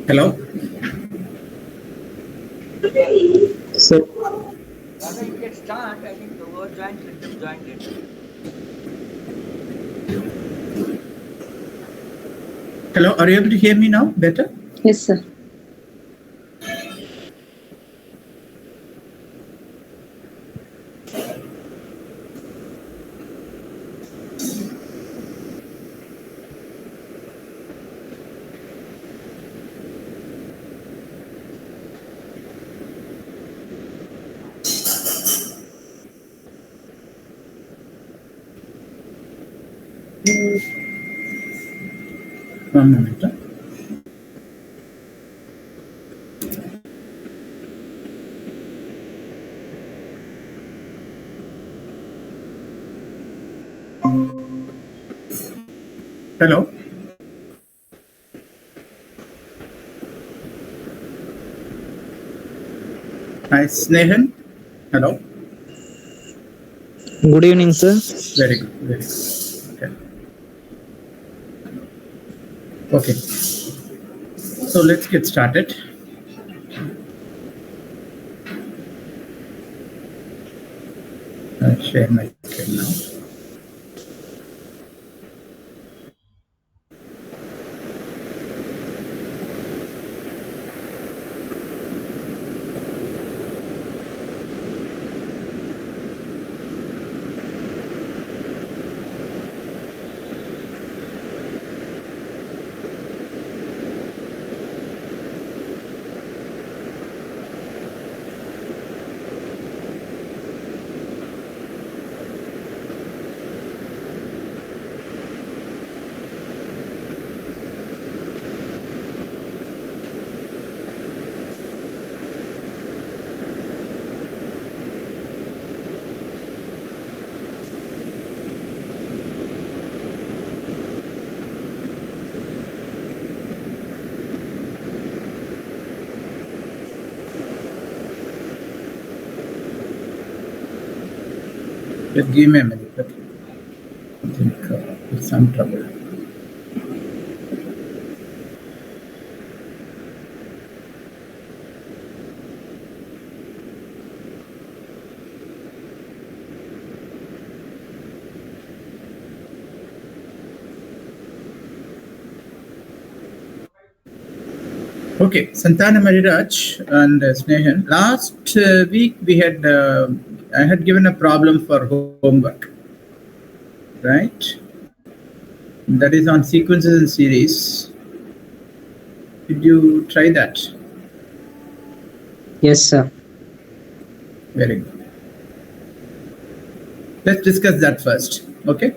Hello? So, Rather, you can start. I think the word joined, let them join later. hello, are you able to hear me now better? Yes, sir. One moment. Hello? Hi, Snehan. Hello? Good evening, sir. Very good. Very good. Okay. So let's get started. I'll share my screen now. Just give me a minute. Okay. I think it's some trouble. Okay, Santana Mariraj and Snehan. Last week we had I had given a problem for homework, right? That is on sequences and series. Did you try that? Yes, sir. Very good. Let's discuss that first, okay?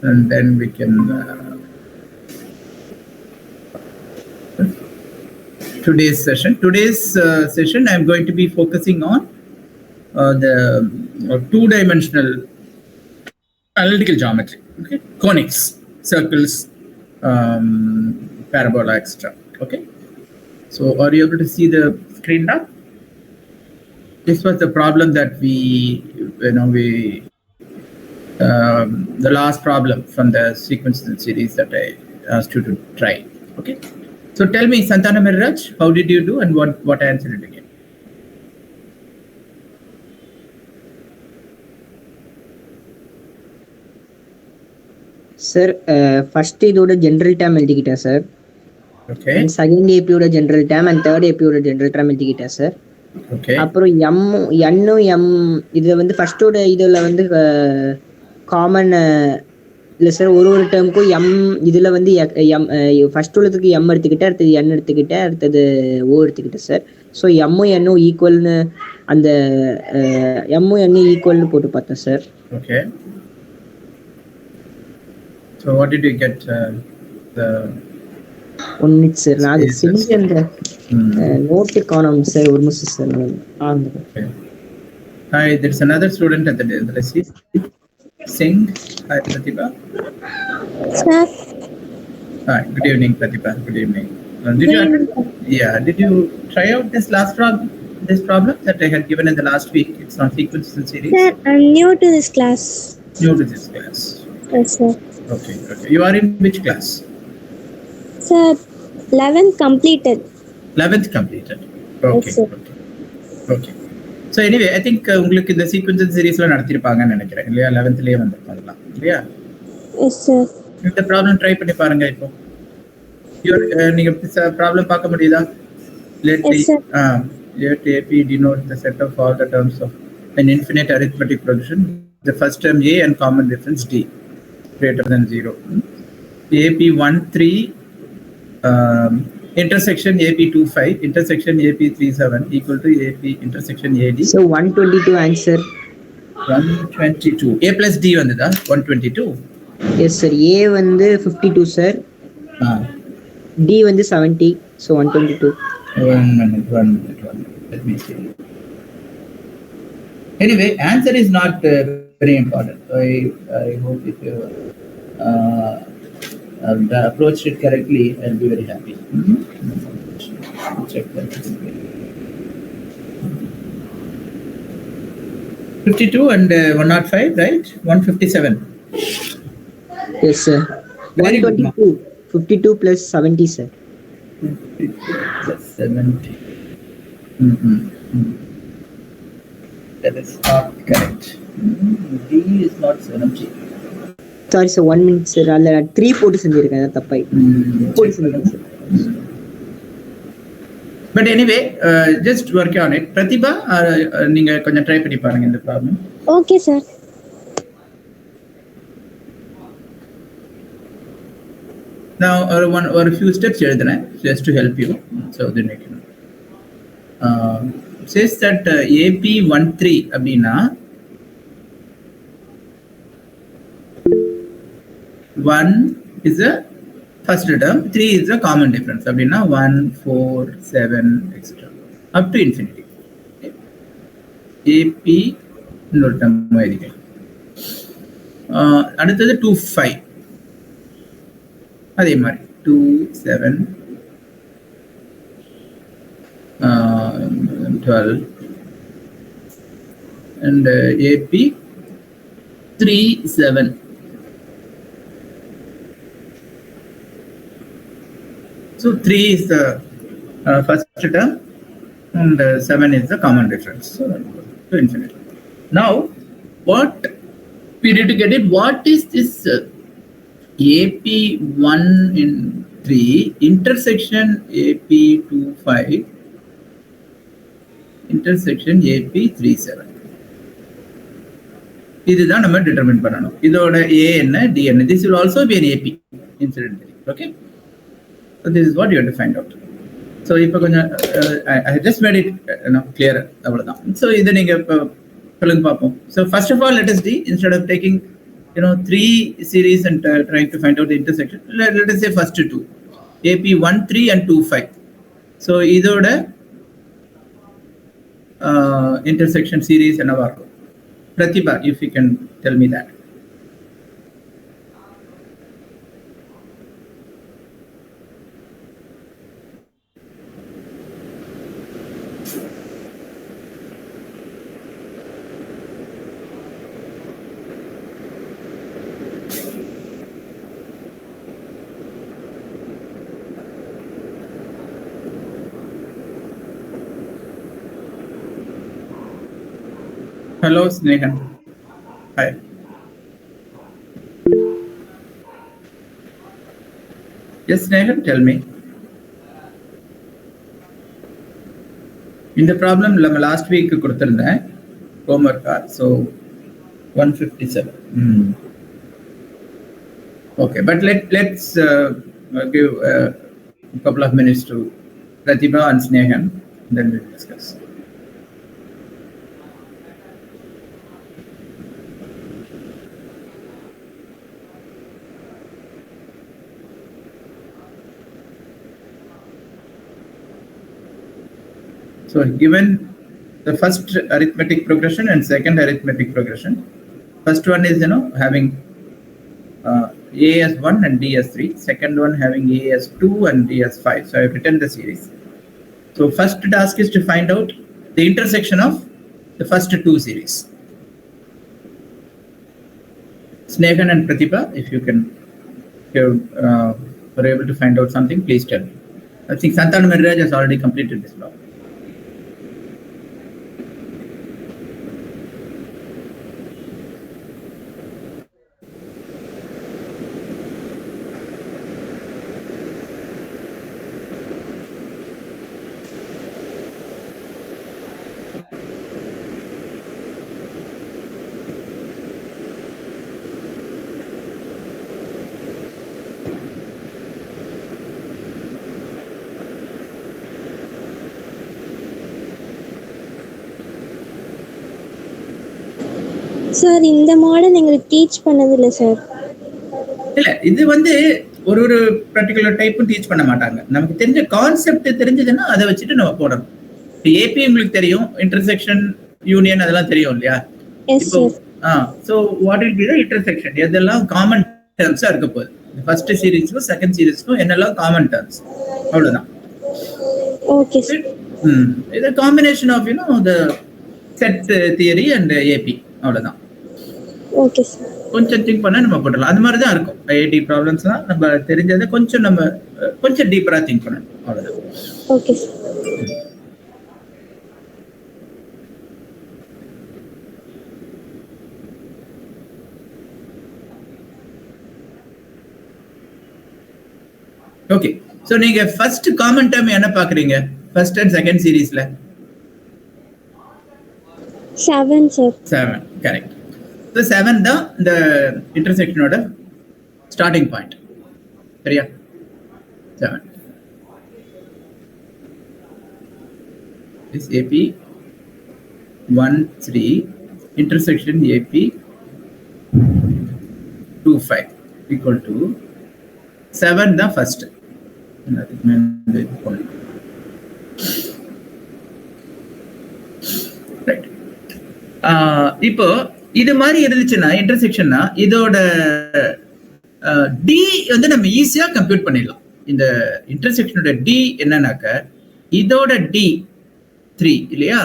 And then we can. Today's session. I'm going to be focusing on the two-dimensional analytical geometry. Okay, conics, circles, parabola, etc. Okay. So, are you able to see the screen now? This was the problem that the last problem from the sequences and series that I asked you to try. Okay. So tell me, Santana Mariraj, how did you do and what answer did you get? Sir, first இதோட general term எழுதிக்கிட்டேன் sir. Okay. And second AP ஓட general term and third AP ஓட general term எழுதிக்கிட்டேன் sir. Okay. அப்புறம் M இதுல வந்து first ஓட இதுல வந்து common இல்ல சார் ஒரு டேர்முக்கும் M இதுல வந்து M ஃபர்ஸ்ட் உள்ளதுக்கு M எடுத்துக்கிட்டேன், அடுத்தது N எடுத்துக்கிட்டேன், அடுத்தது O எடுத்துக்கிட்டேன் சார். ஸோ எம்மும் எண்ணும் ஈக்குவல்னு அந்த எம்மும் எண்ணும் ஈக்குவல்னு போட்டு பார்த்தேன் sir. Okay. So what did you get? The one minute sir, நான் அது செஞ்ச அந்த நோட்டு காணோம் சார். ஒரு நிமிஷம் sir. Okay. Hi, there's another student at the seat. Singh. Hi, Pratibha. Sir. Hi, good evening, Pratibha. Good evening. Did you try out this problem that I had given in the last week? It's on sequences and series. Sir, I'm new to this class. New to this class. Yes, sir. Okay. You are in which class? Sir, 11th completed. 11th completed. Okay. Yes, sir. Okay. So anyway, I think உங்களுக்கு இந்த sequence சீரிஸ்ல நடத்திருப்பாங்கன்னு நினைக்கிறேன் இல்லையா? 11thலயே வந்திருப்பாங்களா இல்லையா? Yes, sir. இந்த problem try பண்ணி பாருங்க இப்போ. நீங்க ப்ராப்ளம் பார்க்க முடியுதா? Let Yes, sir. let AP denote the set of all the terms of an infinite arithmetic progression. The first term A and common difference D greater than 0. AP 13 intersection AP 25 intersection AP 37 equal to AP intersection AD. So 122 answer. 122. A plus D vandha 122. Yes sir. A வந்து 52 sir. D வந்து 70. So 122. One minute. Let me see. Anyway, answer is not very important. I hope if you approached it correctly, I'll be very happy. Check that. 52 and 105, right? 157. Yes sir. Very good, 122. 52 plus 70 sir. 70. That is not correct. D is not 70. Sorry sir, 1 minute sir. அல்ல 3 போட்டு செஞ்சிருக்கேன், அதான் தப்பாய். போட்டு செஞ்சிருக்கேன் sir. But anyway, just work on it. Pratibha, நீங்க கொஞ்சம் try பண்ணி பாருங்க இந்த problem. Okay, sir. Now, or a few steps எழுதுறேன் just to help you. So then you can says that AP 13 அப்படின்னா 1 is a first term, 3 is a common difference. அப்படின்னா 1, 4, 7, etc. up to infinity. AP இன்னொரு term எழுதிக்கலாம். அடுத்தது 2, 5. அதே மாதிரி 2, 7, 12 and AP 3, 7. So 3 is the first term and 7 is the common difference. So to infinity. Now, what we need to get it? What is this AP 1 in 3 intersection AP 25 intersection AP 37. இதுதான் நம்ம determine பண்ணணும். இதோட A என்ன D என்ன. This will also be an AP incidentally. Okay. So this is what you have to find out. So இப்போ கொஞ்சம் I just made it clear அவ்வளவுதான். So இதை நீங்க இப்போ சொல்லுங்க பார்ப்போம். So first of all, let us D instead of taking 3 series and trying to find out the intersection. Let us say first 2 AP 1, 3 and 2, 5. So இதோட intersection series என்னவா இருக்கும்? Pratibha, if you can tell me that. Hello, Snehan. Hi. Yes, Snehan, tell me. In the problem, last week கொடுத்திருந்தேன் homework. So 157. Okay, but let's give a couple of minutes to Pratibha and Snehan, then we'll discuss. So given the first arithmetic progression and second arithmetic progression, first one is having A as 1 and D as 3, second one having A as 2 and D as 5. So I have written the series. So first task is to find out the intersection of the first two series. Snehan and Pratibha, if you are able to find out something, please tell me. I think Santana Mariraj has already completed this problem. Sir இந்த model எங்களுக்கு teach பண்ணதில்லை sir. இல்ல இது வந்து ஒரு ஒரு particular டைப்பும் teach பண்ண மாட்டாங்க. நமக்கு தெரிஞ்ச கான்செப்ட் தெரிஞ்சதுன்னா அதை வச்சுட்டு நம்ம போடணும். ஏபி உங்களுக்கு தெரியும், இன்டர்செக்ஷன், யூனியன் அதெல்லாம் தெரியும் இல்லையா? Yes sir. So what it be the intersection, எதெல்லாம் காமன் டேர்ம்ஸா இருக்க போகுது. ஃபர்ஸ்ட் சீரீஸ்க்கும் செகண்ட் சீரீஸ்க்கும் என்னெல்லாம் காமன் டேர்ம்ஸ், அவ்வளவுதான். Okay sir. இது combination of the set theory and AP, அவ்வளவுதான். Okay sir. கொஞ்சம் திங்க் பண்ணா நம்ம போடலாம். அது மாதிரி தான் இருக்கும். ஐஐடி ப்ராப்ளம்ஸ்லாம் நம்ம தெரிஞ்சதை கொஞ்சம் நம்ம கொஞ்சம் டீப்பரா திங்க் பண்ணணும், அவ்வளவுதான். Okay sir. ஓகே, சோ நீங்க ஃபர்ஸ்ட் காமன் டேர்ம் என்ன பாக்குறீங்க ஃபர்ஸ்ட் அண்ட் செகண்ட் சீரீஸ்ல? 7 சார். 7, கரெக்ட். ஸோ 7 தான் இந்த இன்டர்செக்ஷனோட ஸ்டார்டிங் பாயிண்ட், சரியா? 7 is AP 1 3 intersection AP 2 5 equal to 7 தான் ஃபர்ஸ்ட். ரைட். இப்போ இது மாதிரி இருந்துச்சுன்னா இன்டர்செக்ஷன்னா இதோட டி வந்து நம்ம ஈஸியா கம்ப்யூட் பண்ணிடலாம். இந்த இன்டர்செக்ஷனோட டி என்னன்னாக்க இதோட டி 3 இல்லையா,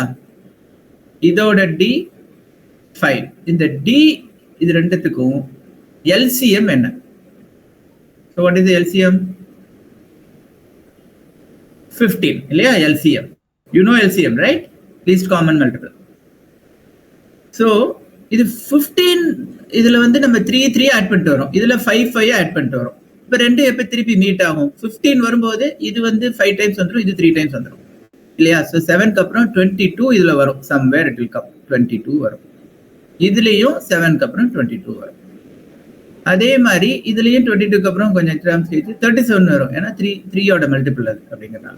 இதோட டி 5. இந்த டி இது ரெண்டுத்துக்கும் எல்சிஎம் என்ன? So what is the LCM? 15 இல்லையா LCM? You know LCM, right? Least common multiple. So இது 15, இதுல வந்து நம்ம 3 ஆட் பண்ணிட்டு வரோம், இதுல 5 ஆட் பண்ணிட்டு வரோம். இப்ப ரெண்டு எப்ப திருப்பி மீட் ஆகும்? 15 வரும்போது இது வந்து 5 டைம்ஸ் வந்துடும், இது 3 டைம்ஸ் வந்துடும் இல்லையா? ஸோ 7க்கு அப்புறம் 22 இதுல வரும், சம்வேர் இட் வில் கம் 22 வரும். இதுலயும் 7க்கு அப்புறம் 22 வரும். அதே மாதிரி இதுலயும் 22க்கு அப்புறம் கொஞ்சம் டேர்ம்ஸ் சேர்த்து 37 வரும், ஏன்னா 3 மல்டிபிள் அது அப்படிங்கிறனால.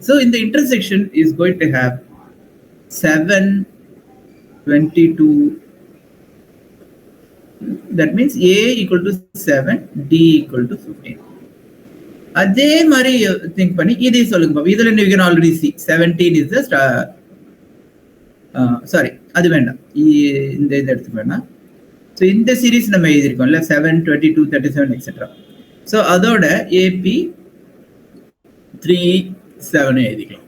ஸோ இந்த intersection is going to have 7 22. That means A equal to 7, D equal to 15. அதே மாதிரி திங்க் பண்ணி இதே சொல்லுங்க பாப்பா. இதுல you can already see 17 is the sorry அது வேண்டாம், இந்த இது எடுத்துக்க வேண்டாம். ஸோ இந்த சீரீஸ் நம்ம எழுதியிருக்கோம்ல 7 22 37 எக்ஸெட்ரா. ஸோ அதோட AP 3 7 எழுதிக்கலாம்.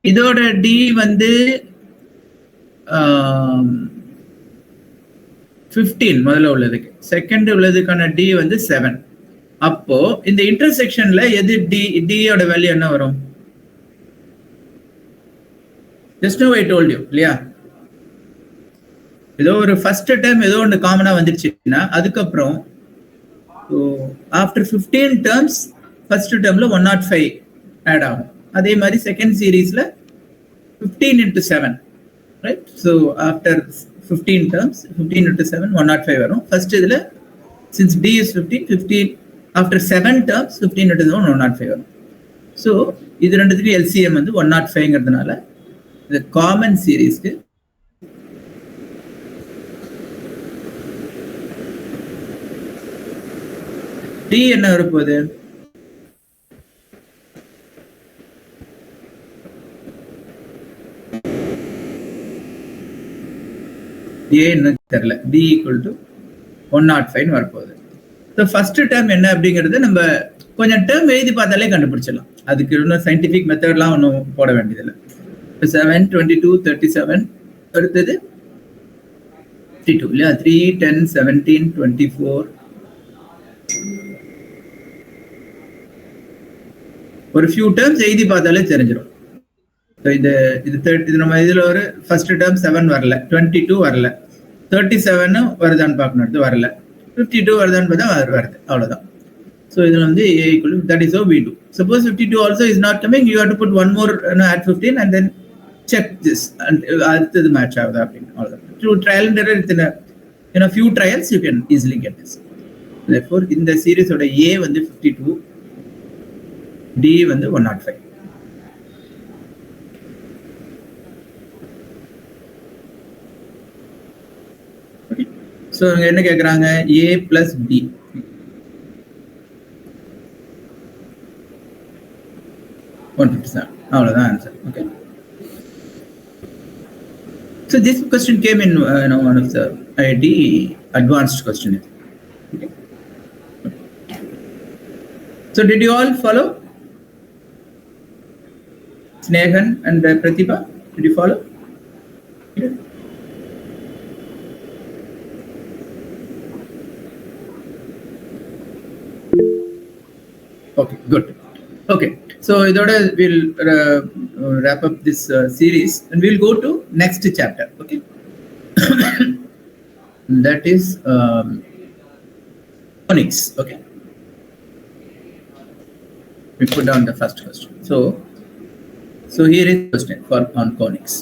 இதோட டி வந்து 15 முதல்ல உள்ளதுக்கு, செகண்ட் உள்ளதுக்கான டி வந்து 7. அப்போ இந்த இன்டர்செக்ஷன்ல எது டியோட வேல்யூ என்ன வரும்? Just now I told you இல்லையா, ஏதோ ஒரு ஃபர்ஸ்ட் டைம் ஏதோ ஒன்று காமனா வந்துருச்சுன்னா அதுக்கப்புறம் ஆஃப்டர் 15 டேர்ம்ஸ் ஃபர்ஸ்ட் டேர்ம்ல 105 ஆட் ஆகும். அதே மாதிரி செகண்ட் சீரீஸ்ல 15 into 7, right? So after 15 terms 15 into 7 105 வரும். ஃபர்ஸ்ட் இதுல since d is 15 after 7 terms 15 into 7 105 வரும். ஸோ இது ரெண்டுத்துக்கும் எல்சிஎம் வந்து 105ங்கிறதுனால இந்த காமன் சீரீஸ்க்கு டி என்ன வரப்போகுது? ஏன்னு தெரியல. டி ஈக்குவல் டு 105 வரப்போகுது. ஸோ ஃபர்ஸ்ட் டேர்ம் என்ன அப்படிங்கிறது நம்ம கொஞ்சம் டேர்ம் எழுதி பார்த்தாலே கண்டுபிடிச்சிடலாம். அதுக்கு இன்னும் சயின்டிஃபிக் மெத்தட்லாம் ஒன்றும் போட வேண்டியதில்லை. 7, 22, 37. அடுத்தது 52 இல்லையா? 3, 10, 17, 24. ஒரு ஃபியூ டேர்ம்ஸ் எழுதி பார்த்தாலே தெரிஞ்சிடும். இது நம்ம இதுல ஒரு ஃபர்ஸ்ட் டேர்ம் 7 வரல, 22 வரல, 37 வருதான்னு பார்க்கணும், அடுத்து வரல, 52 வருதான்னு பார்த்தா வருது, அவ்வளவுதான். So இதுல வந்து a equal to, that is how we do. Suppose 52 also is not coming, you have to put one more, add 15 and then check this and அடுத்தது match ஆகுதா அப்படின்னு, அவ்வளவுதான். Through trial and error, in a few trials you can easily get this. Therefore இந்த series ஓட a வந்து 52, d வந்து 105. Okay. So என்ன கேக்குறாங்க? a plus b. அவ்வளவுதான் answer. Okay. So this question came in one of the IIT advanced question. Okay. So did you all follow? Snehan and Pratibha, did you follow? Okay. Okay, good. Okay. So we'll wrap up this series and we'll go to next chapter. Okay. That is conics. Okay. We put down the first question. So here is the question on conics.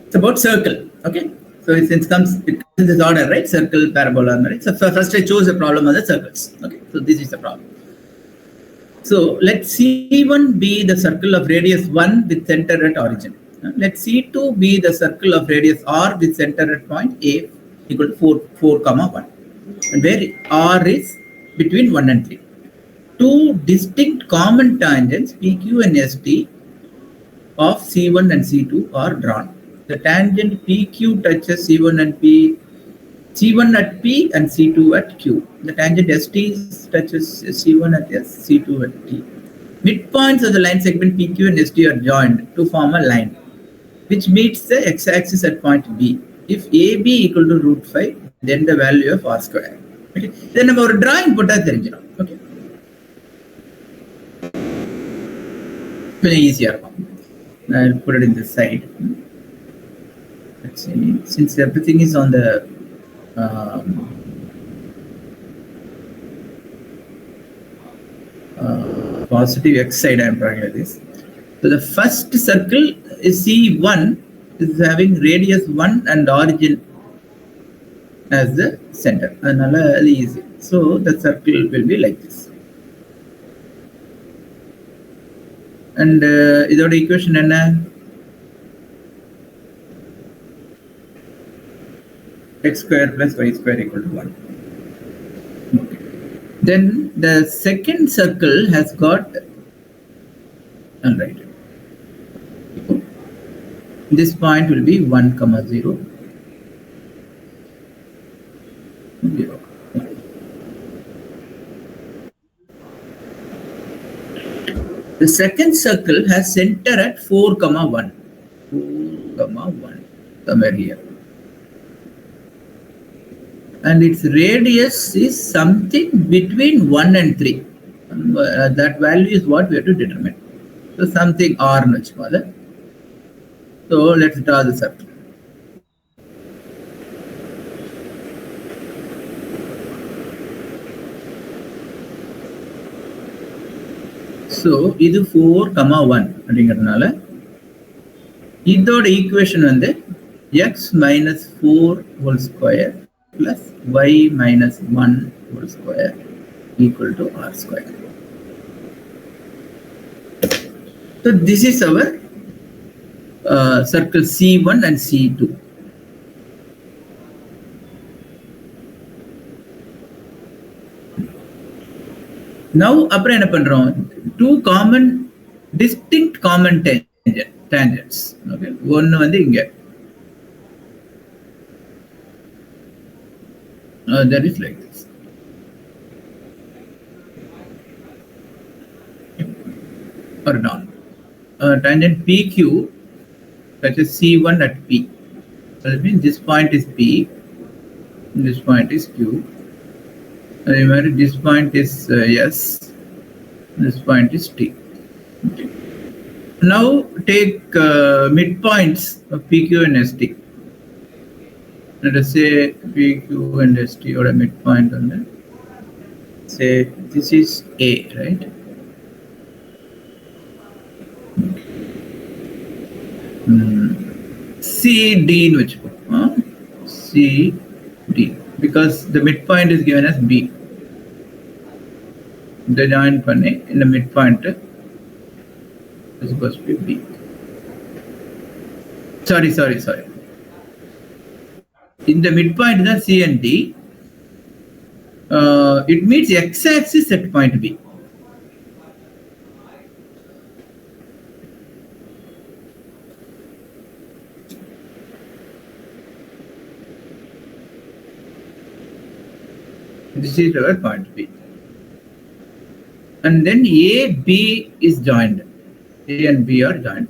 It's about circle. Okay. So it comes in this order, right? Circle, parabola, right? So first I chose a problem on the circles. Okay. So this is the problem. So let C1 be the circle of radius 1 with center at origin. Let C2 be the circle of radius r with center at point A equal to 4, 1. And where r is between 1 and 3. Two distinct common tangents PQ and ST of C1 and C2 are drawn. The tangent PQ touches C1 and C1 at P and C2 at Q. The tangent ST touches C1 at S, C2 at T. Midpoints of the line segment PQ and ST are joined to form a line which meets the x-axis at point B. If AB equal to √5, then the value of r square. Okay. Then our drawing put out there. Okay. Very easier. I'll put it in the side. Let's see. Since everything is on the positive x side, I am drawing like this. So the first circle is C1 is having radius 1 and origin as the center. Another easy. So the circle will be like this. And இதோட equation என்ன? X square plus y square equal to 1. Okay. Then the second circle has got, all right, this point will be 1, 0, 0. The second circle has center at 4, 1. 4, 1, somewhere here. And its radius is something between 1 and 3. That value is what we have to determine. So something r much smaller. So let's draw the circle. So இது 4, 1 அப்படிங்கிறதுனால இதோட equation வந்து x minus 4 whole square plus y minus 1 whole square equal to r square. So this is our circle C1 and C2. Now அப்புறம் என்ன பண்றோம்? Two distinct common tangents. Okay, ஒன்னு வந்து இங்க. That is like this. Or down. tangent PQ, that is C1 at P. That means this point is P, this point is Q. Remember, this point is S, this point is T. Okay. Now take midpoints of PQ and ST. Let us say PQ and ST or a midpoint on that. Say this is A, right? CD in which CD, because the midpoint is given as B. The join panni in the midpoint is supposed to be B. Sorry. In the midpoint is the C and D. It meets x-axis at point B. This is our point B. And then A, B is joined. A and B are joined.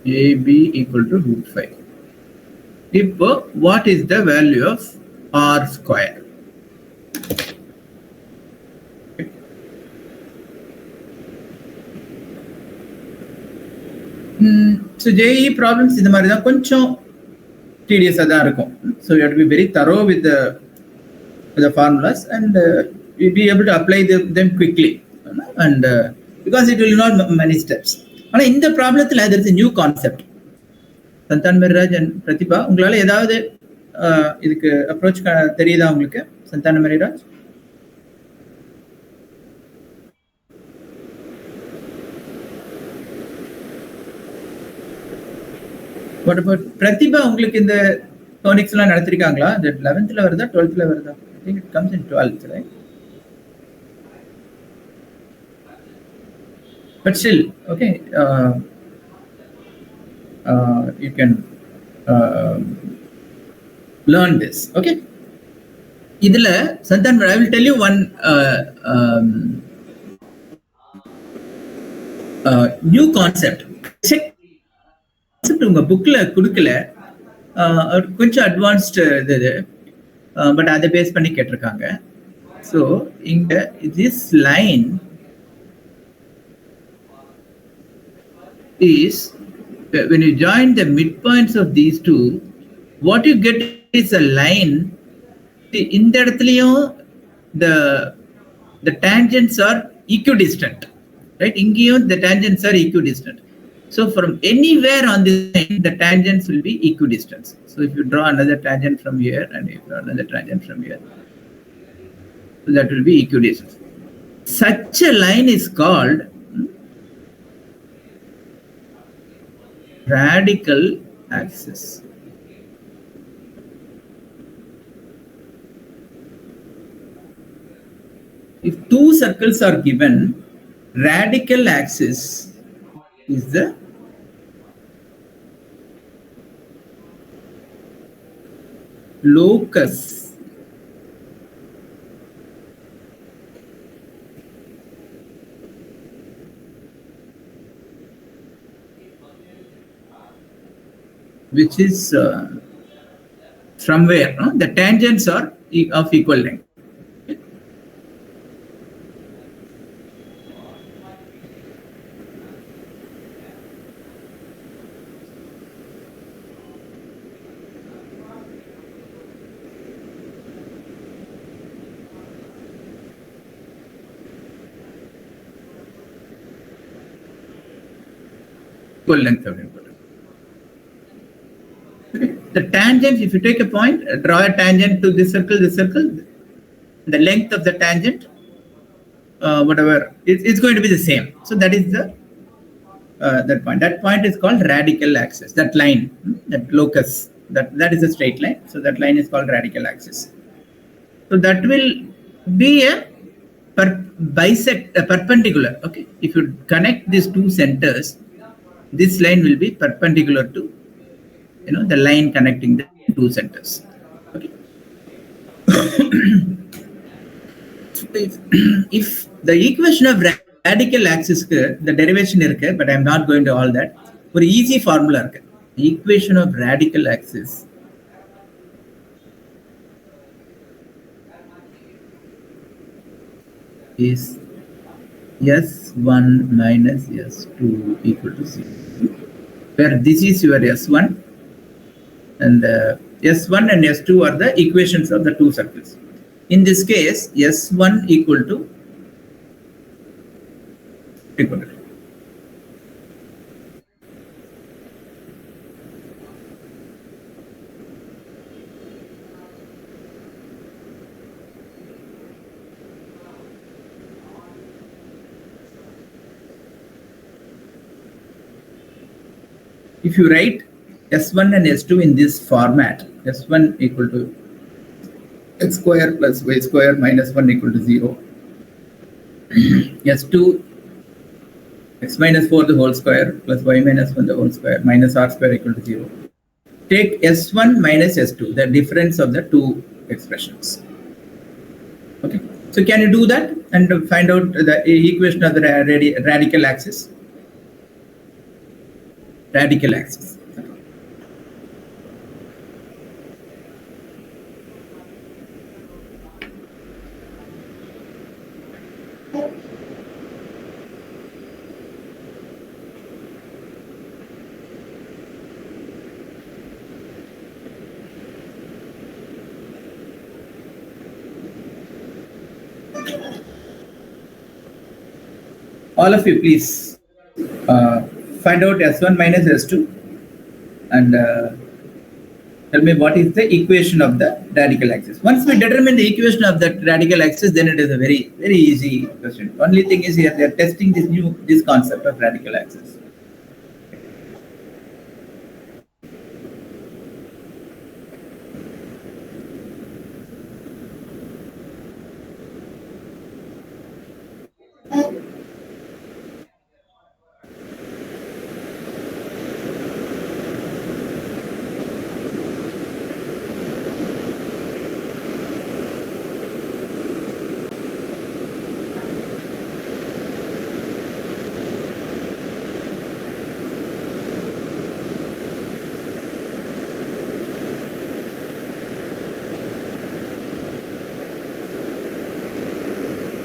AB equal to root 5. If what is the value of R square? So JEE problems இந்த மாதிரி தான் கொஞ்சம் tedious-ஆ தான் இருக்கும். So you have to be very thorough with the formulas and be able to apply them quickly. And because it will involve many steps. ஆனால் இந்த ப்ராப்ளத்தில் there is a new concept. Santhan Meriraj and Pratibha, உங்களால ஏதாவது இதுக்கு அப்ரோச் தெரியுதா உங்களுக்கு? Santhana Meriraj. What about Pratibha, உங்களுக்கு இந்த டோனிக்ஸ் எல்லாம் நடத்திருக்காங்களா? 11th வருதா 12th வருதா? I think it comes in 12th, right? But still, okay, you can learn this, okay? Idhula Santhan, I will tell you one new concept. உங்க புக்ல கொடுக்கல, கொஞ்சம் அட்வான்ஸ்டு இது, பட் அதை பேஸ் பண்ணி கேட்டிருக்காங்க. ஸோ இங்க this line is when you join the midpoints of these two, what you get is a line. In the இடத்துலயும் the tangents are equidistant, right? இங்கேயும் the tangents are equidistant. So from anywhere on this line, the tangents will be equidistant. So if you draw another tangent from here and if you draw another tangent from here, so that will be equidistant. Such a line is called radical axis. If two circles are given, radical axis is the locus which is from where the tangents are of equal length. Equal length of input. The tangent, if you take a point, draw a tangent to this circle, the length of the tangent, whatever, it's going to be the same. So that is the that point. That point is called radical axis. That line, that locus, that is a straight line. So that line is called radical axis. So that will be a perpendicular. Okay, if you connect these two centers, this line will be perpendicular to the line connecting the two centers. Okay. if the equation of radical axis the derivation irukku, but I'm not going to all that. For easy formula irukku. The equation of radical axis is S1 minus S2 equal to 0. Where this is your S1 and S1 and S2 are the equations of the two circles. In this case, S1 equal to if you write S1 and S2 in this format, S1 equal to x square plus y square minus 1 equal to 0. S2 x minus 4 the whole square plus y minus 1 the whole square minus r square equal to 0. Take S1 minus S2, the difference of the two expressions. Okay, so can you do that and find out the equation of the radical axis? Radical axis. All of you, please find out S1 minus S2 and tell me what is the equation of the radical axis. Once we determine the equation of that radical axis, then it is a very, very easy question. Only thing is here they are testing this concept of radical axis.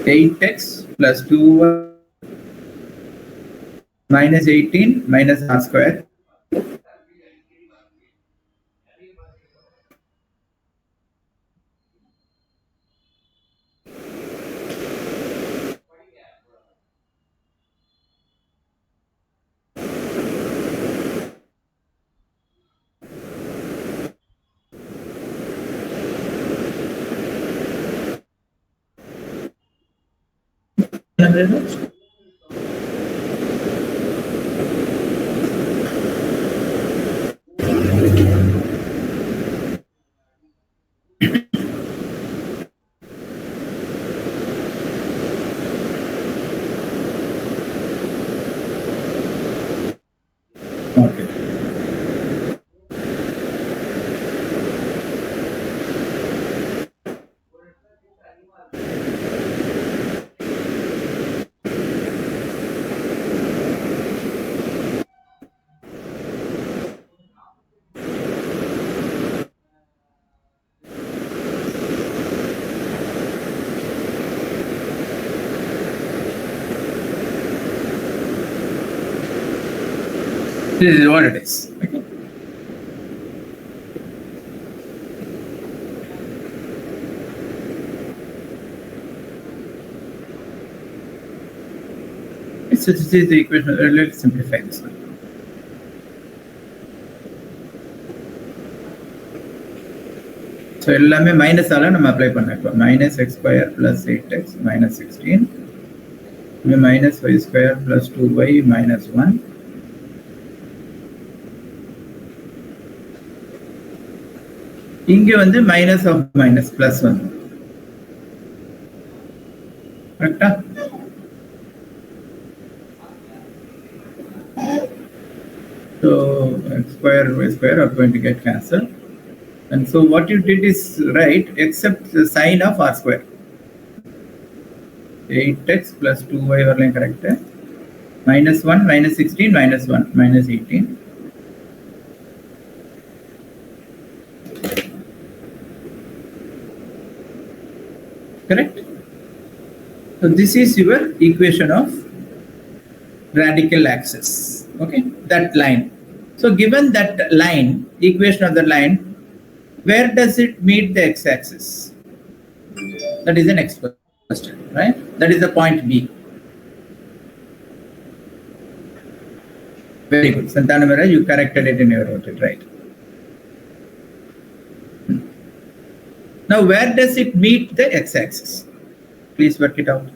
Eight x plus 2y minus 18 minus r square. Okay. This is what it is. Okay. So this is the equation. Let's simplify this one. So எல்லாமே minus ஆல நம்ம apply பண்ணலாம். Minus x square plus 8x minus 16. Minus y square plus 2y minus 1. இங்க வந்து minus of minus plus 1. கரெக்ட்டா? So x square y square are going to get cancelled. And so what you did is right, except the sign of r square. 8x plus 2y வரலையும் correct. Minus 1, minus 16, minus 1, minus 18. Correct? So this is your equation of radical axis. Okay, that line. So given that line, equation of the line, where does it meet the x-axis? That is the next question, right? That is the point B. Very good. Santana Maharaj, you corrected it and you wrote it right. Now, where does it meet the x-axis? Please work it out.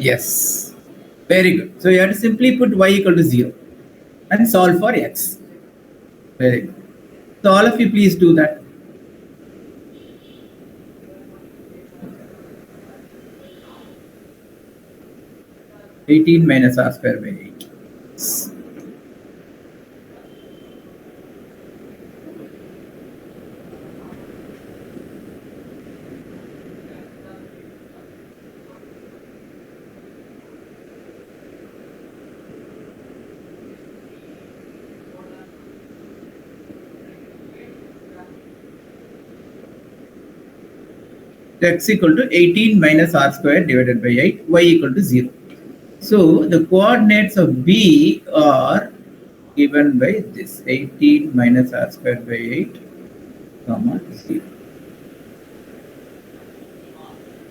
Yes, very good. So you have to simply put y equal to 0 and solve for x. Very good. So all of you please do that. (18 minus r square by 8). X equal to 18 minus r square divided by 8, y equal to 0. So the coordinates of B are given by this 18 minus r square by 8, comma 0.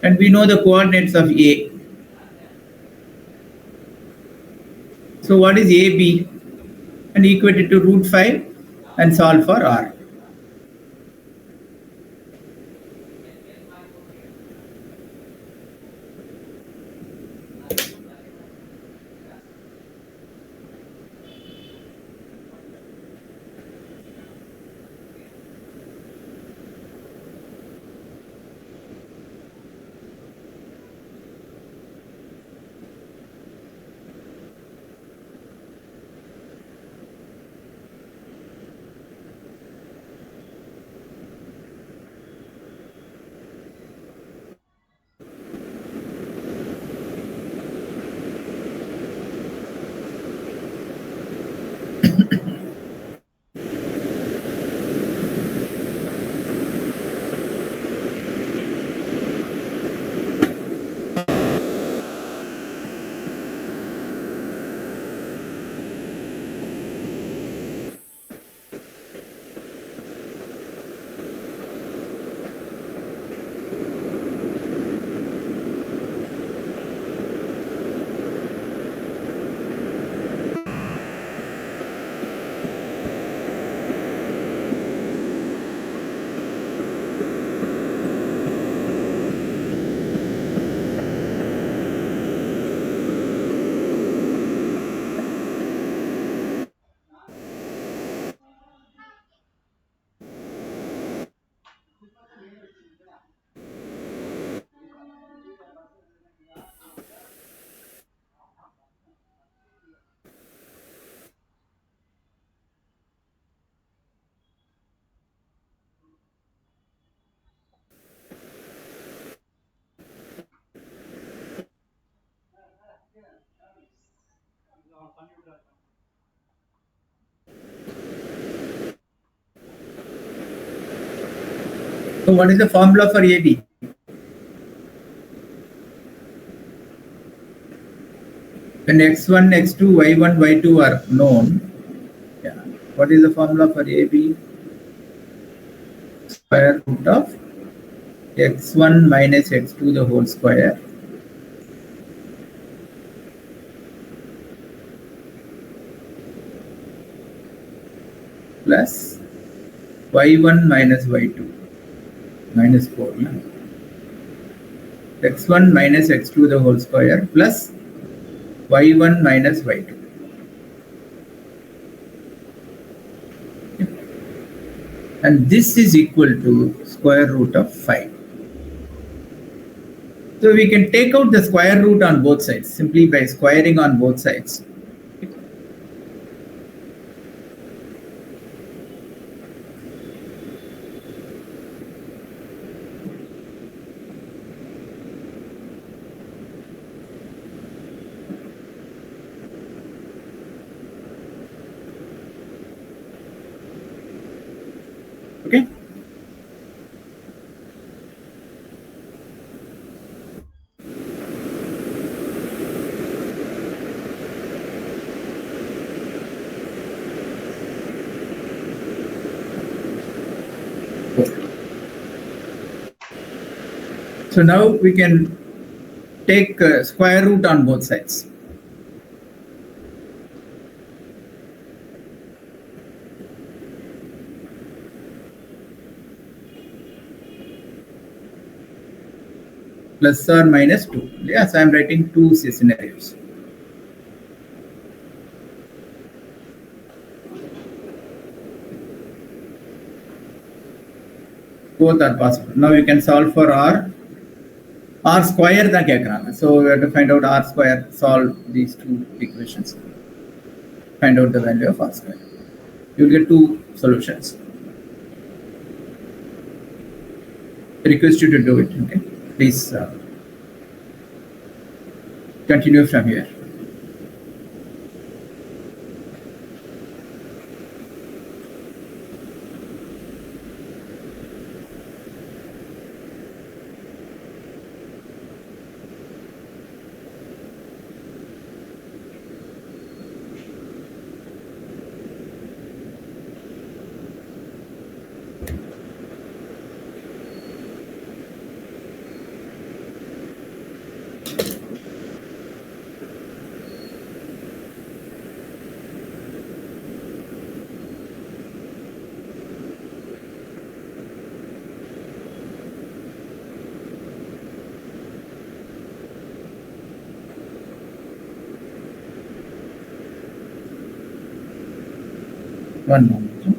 And we know the coordinates of A. So what is AB? And equate it to root 5 and solve for R. So what is the formula for AB? When x1, x2, y1, y2 are known, yeah. What is the formula for AB? Square root of x1 minus x2 the whole square plus y1 minus y2 minus 4. X1 minus x2 the whole square plus y1 minus y2. and this is equal to square root of 5. So we can take out the square root on both sides simply by squaring on both sides. Okay. So now we can take square root on both sides. Plus or minus 2. Yes, I am writing two scenarios. Both are possible. Now you can solve for r. R square தான் கேட்குறாங்க. So we have to find out r square, solve these two equations. Find out the value of r square. You will get two solutions. I request you to do it. Okay, please continue from here. One moment.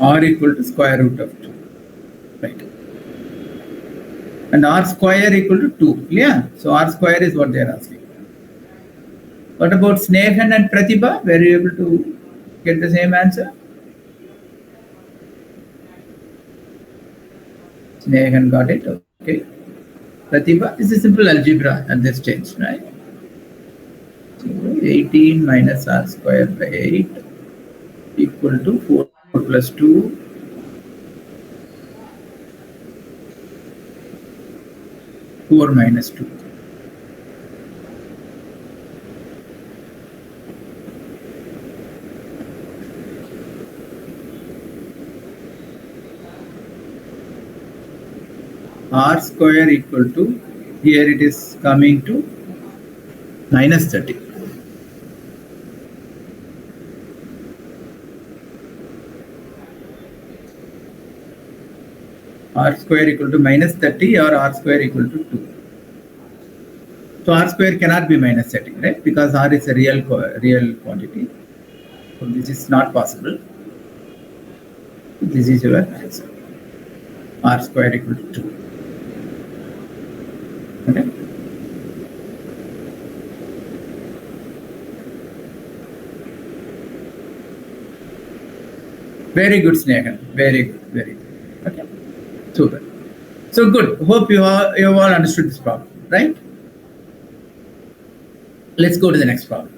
R equal to square root of 2. Right. And r square equal to 2. Yeah. So r square is what they are asking. What about Snehan and Pratibha? Were you able to get the same answer? Snehan got it. Okay. Pratibha, this is simple algebra at this stage, right? So 18 minus r square by 8 equal to 4 plus 2. 4 minus 2. R square equal to, here it is coming to minus 30. R square equal to minus 30 or R square equal to 2. So R square cannot be minus 30, right? Because R is a real quantity. So this is not possible. This is your answer. R square equal to 2. Okay. Very good, Snehan. Very good. Very good. Okay. Super. So good. Hope you have all understood this problem, right? Let's go to the next problem.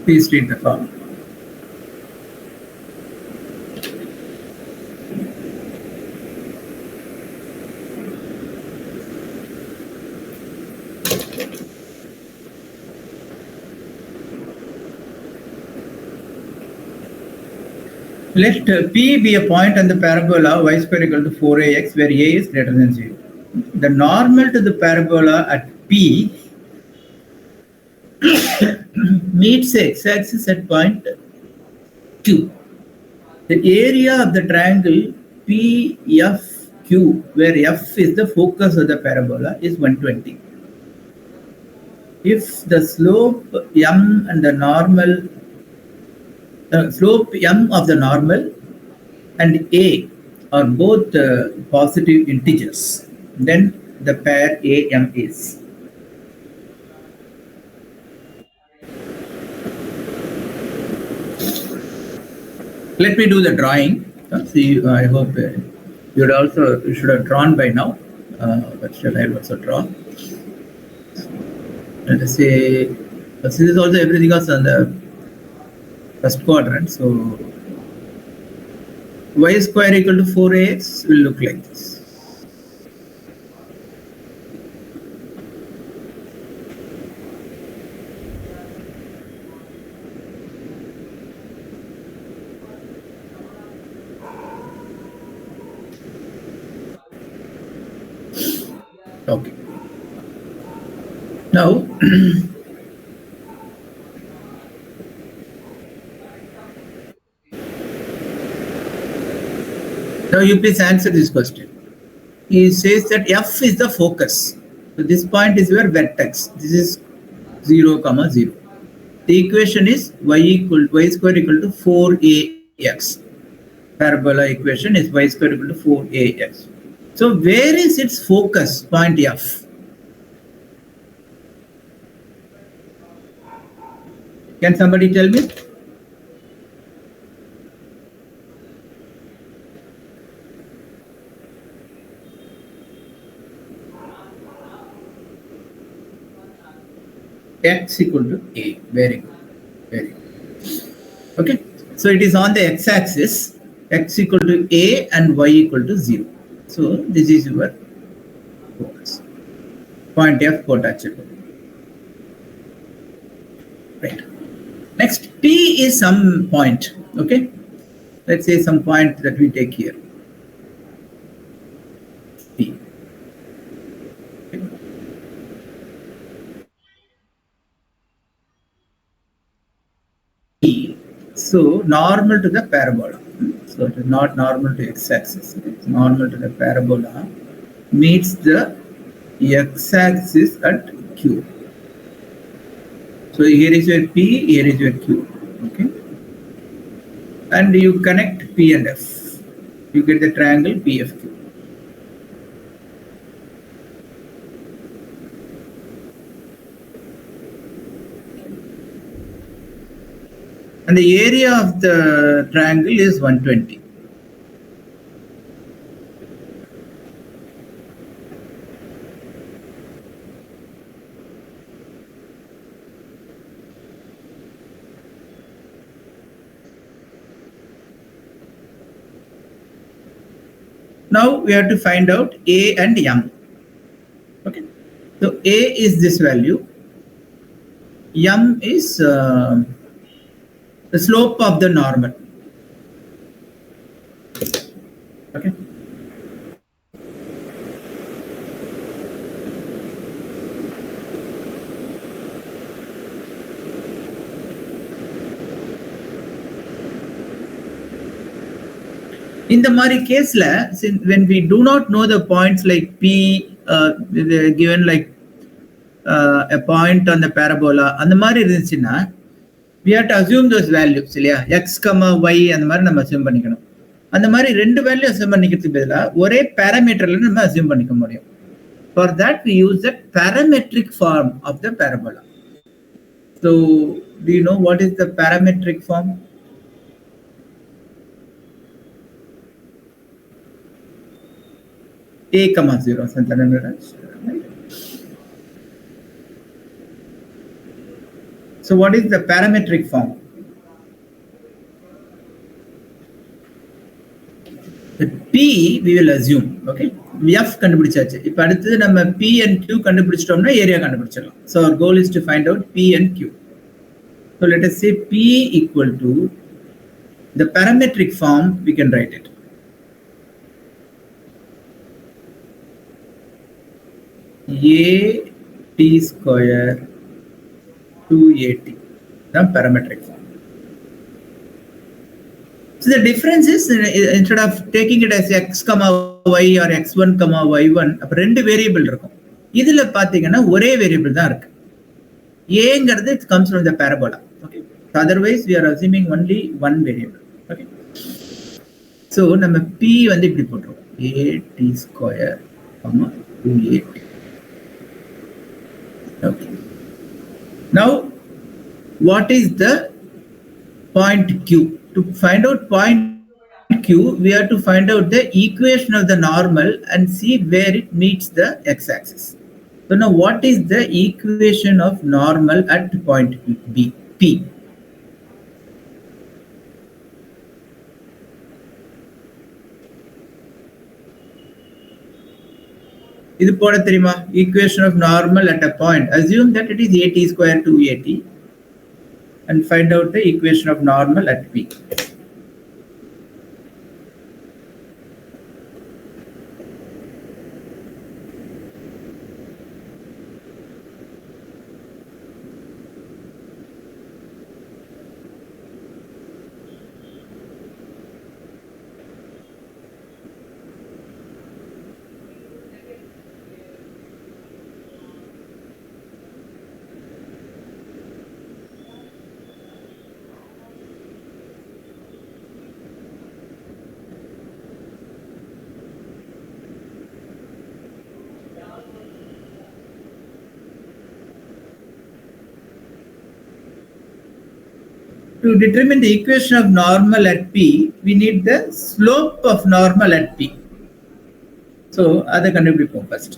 Please read the form. Let P be a point on the parabola y square equal to 4ax where a is greater than 0. The normal to the parabola at P meets the x-axis at point Q. The area of the triangle PFQ, where F is the focus of the parabola, is 120. If the slope m and the normal slope m of the normal and a are both positive integers, then the pair AM is. Let me do the drawing. See, I hope you should have drawn by now, but still I will also draw. Let us say, this is also everything else on the first quadrant. So y square equal to 4ax will look like this. Okay. Now, now you please answer this question. He says that F is the focus. So this point is your vertex. This is 0, 0. The equation is y square equal to 4ax. Parabola equation is y square equal to 4ax. So where is its focus, point F? Can somebody tell me? X equal to A. Very good. Very good. Okay. So it is on the x-axis, x equal to A and y equal to 0. So this is your focus. Point F potential. Right. Next, P is some point. Okay. Let's say some point that we take here. P. P. So normal to the parabola. So it is not normal to x-axis. It's normal to the parabola meets the x-axis at Q. So here is your P, here is your Q. Okay. And you connect P and F. You get the triangle PFQ. And the area of the triangle is 120. Now we have to find out A and M. Okay. So A is this value. M is the slope of the normal. Okay. In the Mari case, when we do not know the points like P, given like a point on the parabola அந்த மாதிரி இருந்துச்சுன்னா we have to assume those values இல்லையா x, y அந்த மாதிரி நம்ம assume பண்ணிக்கணும். அந்த மாதிரி ரெண்டு வேல்யூ assume பண்ணிக்கிறதுக்கு பதிலாக ஒரே parameterல நம்ம assume பண்ணிக்க முடியும். For that we use the parametric form of the parabola. So do you know what is the parametric form? A, 0 Santana Maharaj. So what is the parametric form? The P we will assume, okay? F கண்டுபிடிச்சாச்சு. இப்போ அடுத்து நம்ம P and Q கண்டுபிடிச்சிட்டோம்னா area கண்டுபிடிச்சிடலாம். So our goal is to find out P and Q. So let us say P equal to the parametric form, we can write it. A T square 2AT, the parametric form. So the difference is instead of taking it as x, y or x1, y1, அப்ப ரெண்டு variable இருக்கும். இதுல பாத்தீங்கன்னா ஒரே variable தான் இருக்கு. ஏங்கிறது it comes from the parabola. Okay. So otherwise we are assuming only one variable. Okay. So நம்ம p வந்து இப்படி போட்டுருவோம். AT square, 2AT. Okay. Now, what is the point Q? To find out point Q, we have to find out the equation of the normal and see where it meets the x-axis. So now, what is the equation of normal at point P? இது போட தெரியுமா? Equation of normal at a point. Assume that it is AT square 2AT and find out the equation of normal at P. To determine the equation of normal at P, we need the slope of normal at P. So, அதை கண்டுபிடிப்போம் first.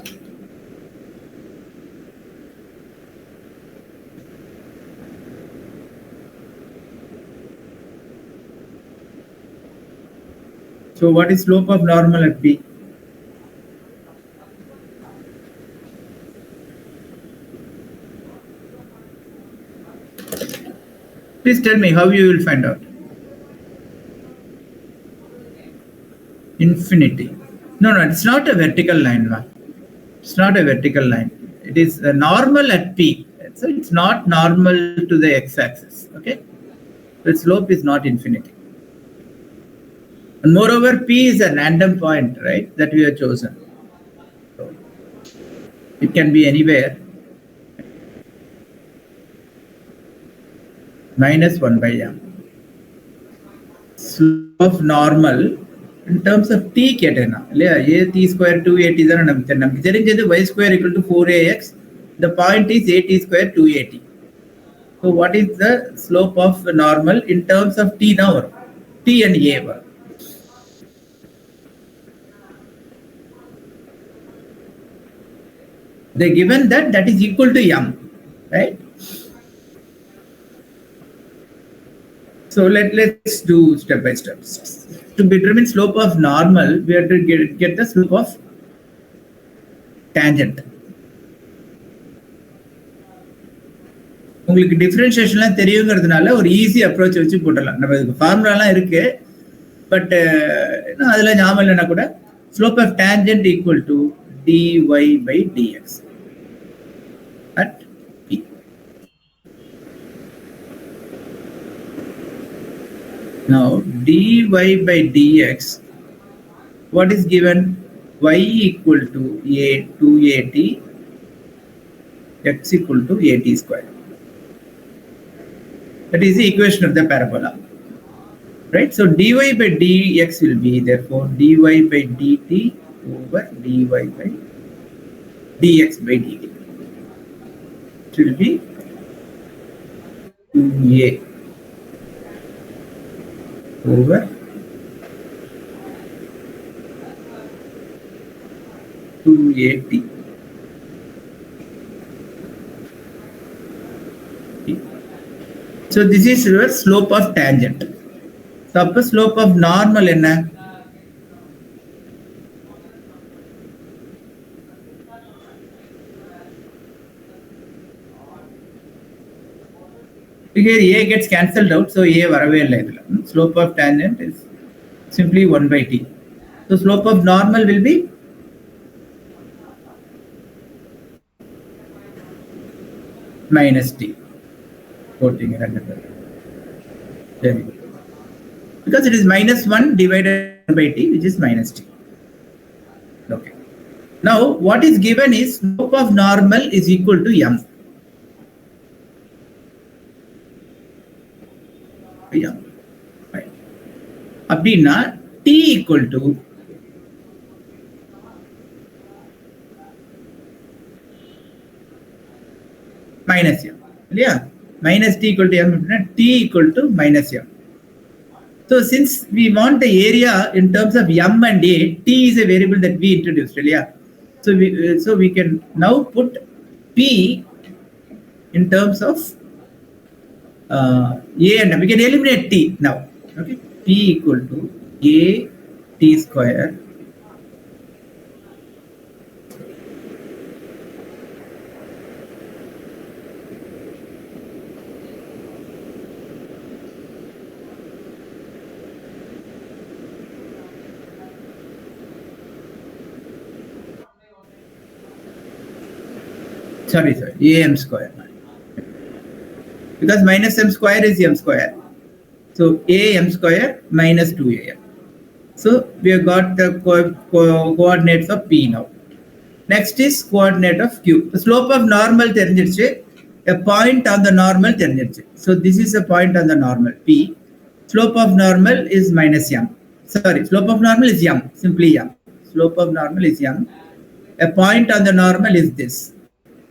So, what is slope of normal at P? Please tell me how you will find out. Infinity. No, it's not a vertical line. It's not a vertical line. It is a normal at P. So it's not normal to the x-axis. Okay. The slope is not infinity. And moreover, P is a random point, right? That we have chosen. So it can be anywhere. Minus 1 by m. Slope of normal in terms of t கேட்டேனா இல்லையா at square 2at தான நமக்கு தெரிஞ்சது y square equal to 4ax. The point is at square 2at. So what is the slope of normal in terms of t now? T and a வரும். They given that is equal to m, right? So let's do step by step. To determine slope of normal, we have to get the slope of tangent. உங்களுக்கு டிஃபரன்ஷியேஷன்லாம் தெரியுங்கிறதுனால ஒரு easy approach வச்சு போட்டுடலாம். நம்ம இதுக்கு ஃபார்முலாலாம் இருக்கு, but அதெல்லாம் ஞாபகம் இல்லைன்னா கூட slope of tangent equal to dy by dx at P. Now dy by dx, what is given? Y equal to 2at x equal to at square. That is the equation of the parabola. Right? So dy by dx will be therefore dy by dt over dy by dx by dt. It will be 2a over 2at. So this is your slope of tangent. So upper slope of normal enna? Here a gets cancelled out, so a varave illa idula. Slope of tangent is simply 1 by t. So slope of normal will be minus t. Quoting it under the because it is minus 1 divided by t, which is minus t. Okay. Now, what is given is slope of normal is equal to m. Right. Abdina t equal to minus m. Yeah. Minus t equal to m, t equal to minus m. So since we want the area in terms of m and a, t is a variable that we introduced earlier. So we can now put p in terms of a and m. We can eliminate t now. Okay, p equal to a t square sorry, am square. Because minus m square is m square. So am square minus 2am. So we have got the coordinates of p now. Next is coordinate of q. The slope of normal தெரிஞ்சிருச்சு. A point on the normal தெரிஞ்சிருச்சு. So this is a point on the normal p. Slope of normal is minus m. Sorry, slope of normal is m. Simply m. Slope of normal is m. A point on the normal is this.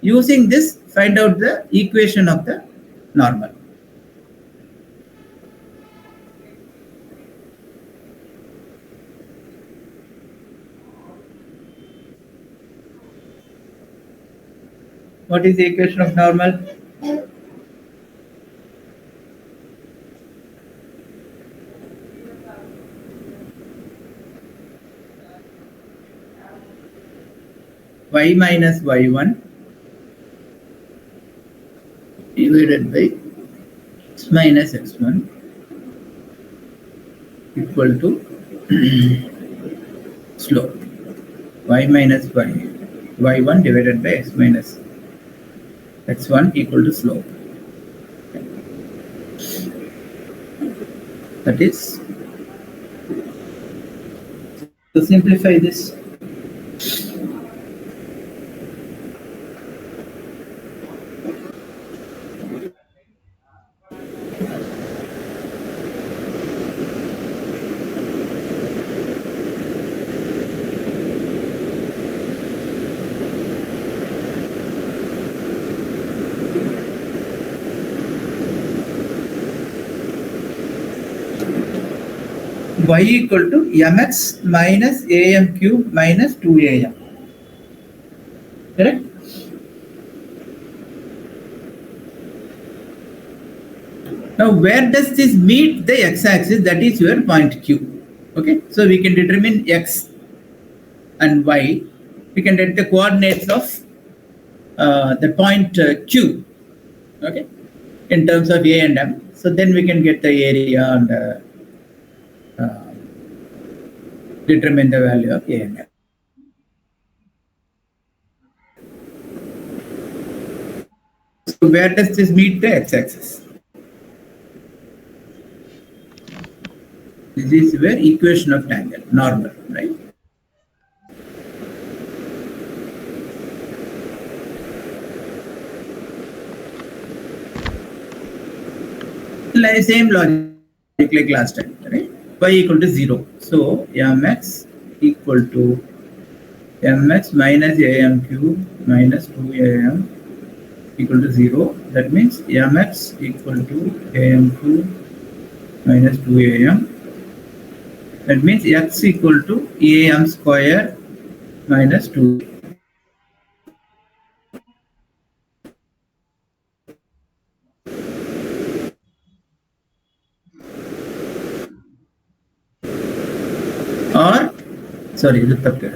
Using this, find out the equation of the normal. What is the equation of normal? Y minus y1 divided by x minus x1 equal to slope y minus y1 divided by x minus x1 equal to slope. That is, to simplify this, y equal to mx minus am cube minus 2am. Correct? Now, where does this meet the x-axis? That is your point Q. Okay, so we can determine x and y. We can get the coordinates of the point Q. Okay, in terms of a and m. So then we can get the area and determine the value of a and m. So where does this meet the x-axis? This is where equation of tangent, normal, right? Like same logic like last time, right? Y equal to 0. So mx equal to mx minus am cube minus 2am equal to 0. That means mx equal to am cube minus 2am. That means x equal to am square minus 2. Or sorry, ಇದು ತಪ್ಪು.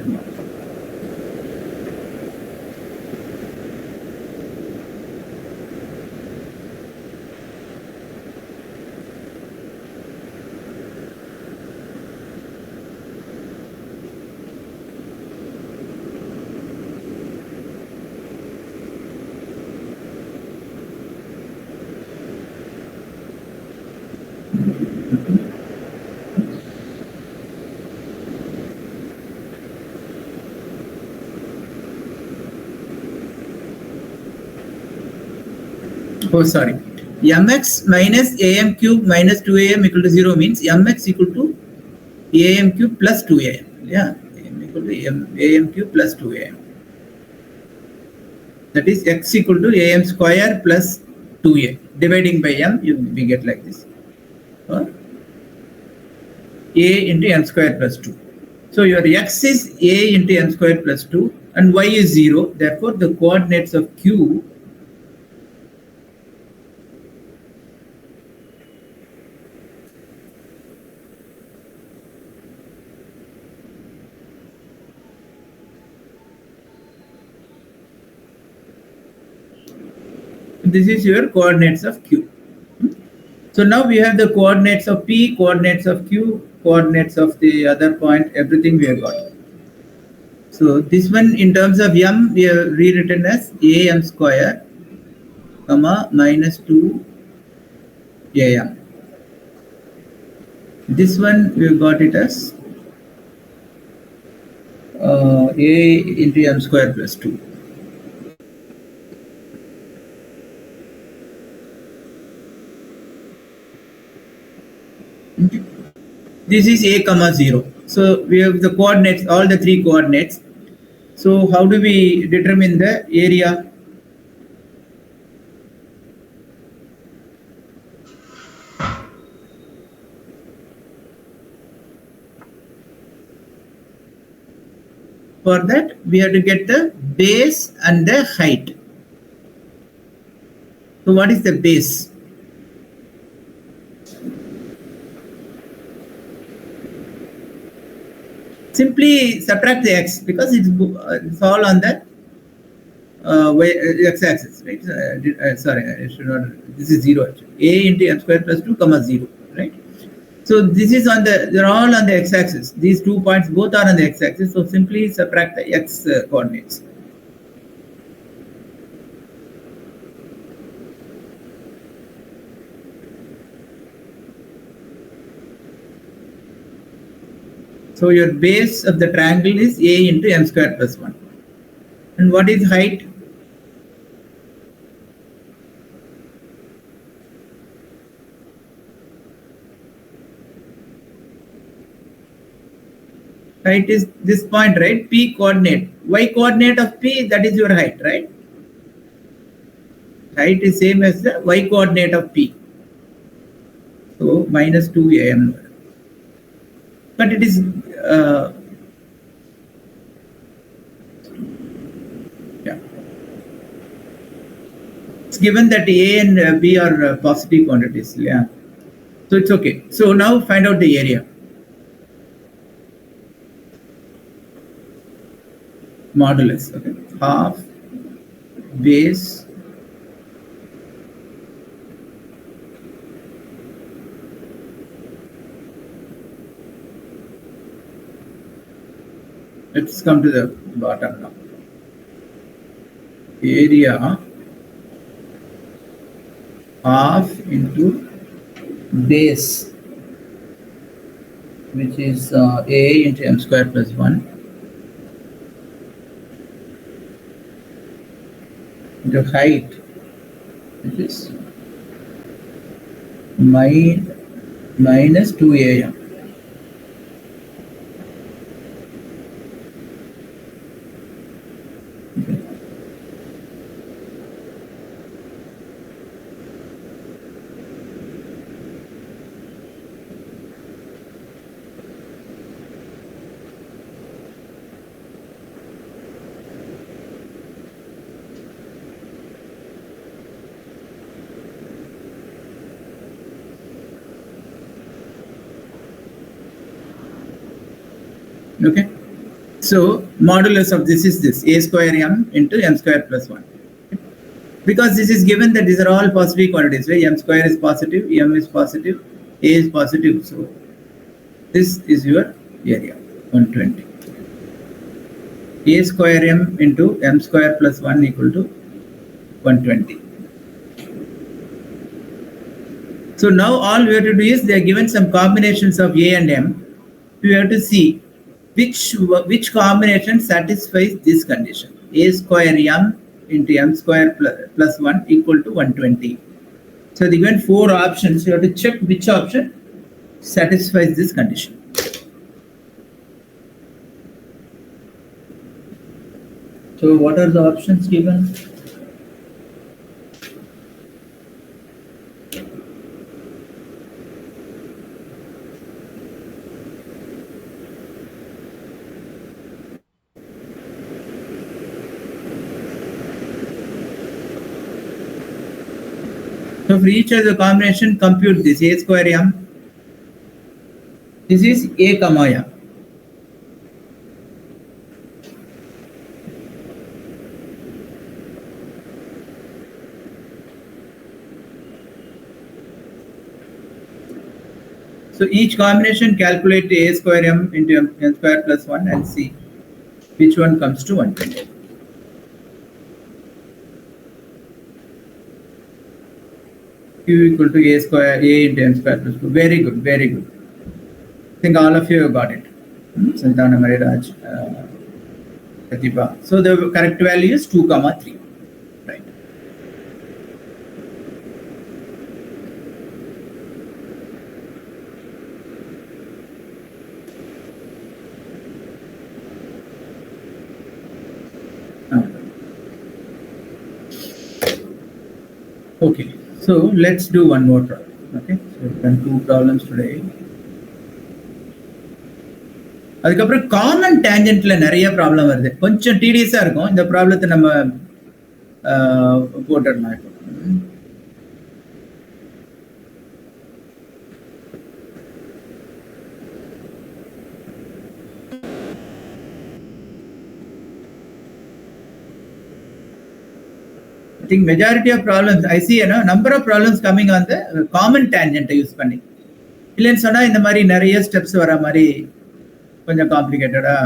Oh, sorry. Mx minus am cube minus 2am equal to 0 means mx equal to am cube plus 2am. Yeah, am equal to am cube plus 2am. That is x equal to am square plus 2a. Dividing by m, we get like this. Or a into m square plus 2. So your x is a into m square plus 2 and y is 0. Therefore, the coordinates of q this is your coordinates of q. So now we have the coordinates of p, coordinates of q, coordinates of the other point, everything we have got. So this one in terms of m, we have rewritten as am square, comma, minus 2 am. This one we have got it as a into m square plus 2. This is a comma 0. So we have the coordinates, all the three coordinates. So how do we determine the area? For that, we have to get the base and the height. So what is the base? Simply subtract the x because it's all on the x-axis, right? Sorry, I should not. This is 0 actually. A into m square plus 2 comma 0, right? So this is on the. They're all on the x-axis. These 2 points both are on the x-axis. So simply subtract the x coordinates. So your base of the triangle is a into m square plus 1. And what is height? Height is this point, right? P coordinate. Y coordinate of P, that is your height, right? Height is same as the y coordinate of P. So minus 2 am. But it is yeah. It's given that A and B are positive quantities. Yeah. So it's okay. So now find out the area. Modulus. Okay. Half base let's come to the bottom now. Area half into base, which is a into m square plus 1 into height, which is minus 2am. Okay, so modulus of this is this a square m into m square plus 1. Because this is given that these are all positive quantities, where m square is positive, m is positive, a is positive. So this is your area 120. A square m into m square plus 1 equal to 120. So now all we have to do is they are given some combinations of a and m. We have to see which combination satisfies this condition. A square m into m square plus 1 equal to 120. So they given 4 options. You have to check which option satisfies this condition. So what are the options given? So for each of the combination, compute this a square m. This is a comma m. So each combination calculate a square m into m square plus 1 and see which one comes to 120. Q equal to a square a into m square plus 2. Very good, very good. I think all of you have got it. Santana Mariraj, Pratibha. So the correct value is 2, 3. Right. Okay, so let's do one more problem. Okay, so we've done 2 problems today. அதுக்கப்புறம் common டேஞ்சன்ட்ல நிறைய problem வருது, கொஞ்சம் டிடிஎஸா இருக்கும். இந்த ப்ராப்ளத்தை நம்ம போட்டுடலாம் இப்போ. I think majority of problems I see, number of problems coming on the common tangent use பண்ணி. இல்லைன்னு சொன்னா இந்த மாதிரி நிறைய ஸ்டெப்ஸ் வர மாதிரி கொஞ்சம் காம்ப்ளிகேட்டடா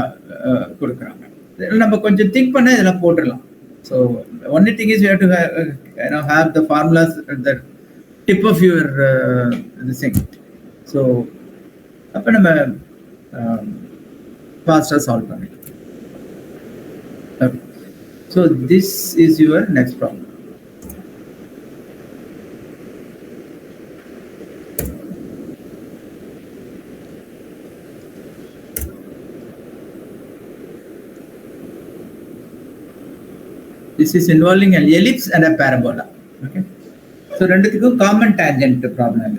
கொடுக்குறாங்க. நம்ம கொஞ்சம் திங்க் பண்ண இதெல்லாம் போட்டுடலாம். So only thing is you have to have the formulas at the tip of your thing. So அப்போ நம்ம ஃபாஸ்டாக சால்வ் பண்ணிடலாம். Okay, so this is your next problem. This is involving an ellipse and a parabola. Okay, so ரெண்டுத்துக்கும் common tangent problem.